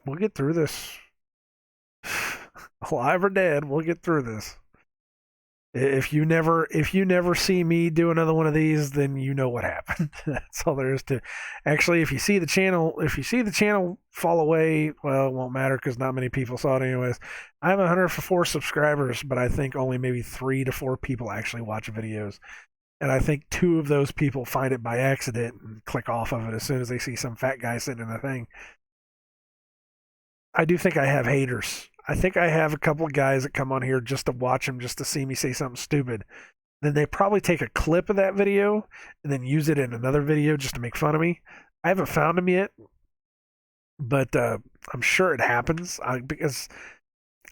Speaker 1: We'll get through this. Alive or dead, we'll get through this. If you never see me do another one of these, then you know what happened. That's all there is to. Actually, if you see the channel fall away, well, it won't matter because not many people saw it anyways. I have 104 subscribers, but I think only maybe 3 to 4 people actually watch videos, and I think 2 of those people find it by accident and click off of it as soon as they see some fat guy sitting in a thing. I do think I have haters. I think I have a couple of guys that come on here just to watch them, just to see me say something stupid. Then they probably take a clip of that video and then use it in another video just to make fun of me. I haven't found them yet, but I'm sure it happens because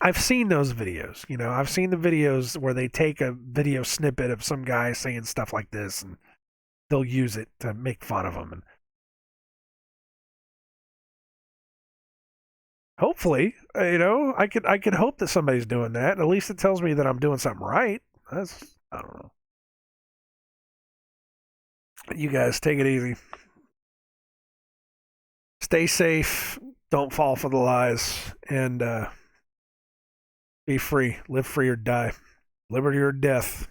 Speaker 1: I've seen those videos. You know, I've seen the videos where they take a video snippet of some guy saying stuff like this and they'll use it to make fun of them. And hopefully, I could hope that somebody's doing that. At least it tells me that I'm doing something right. I don't know. You guys take it easy. Stay safe. Don't fall for the lies, and be free. Live free or die. Liberty or death.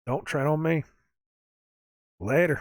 Speaker 1: Don't tread on me. Later.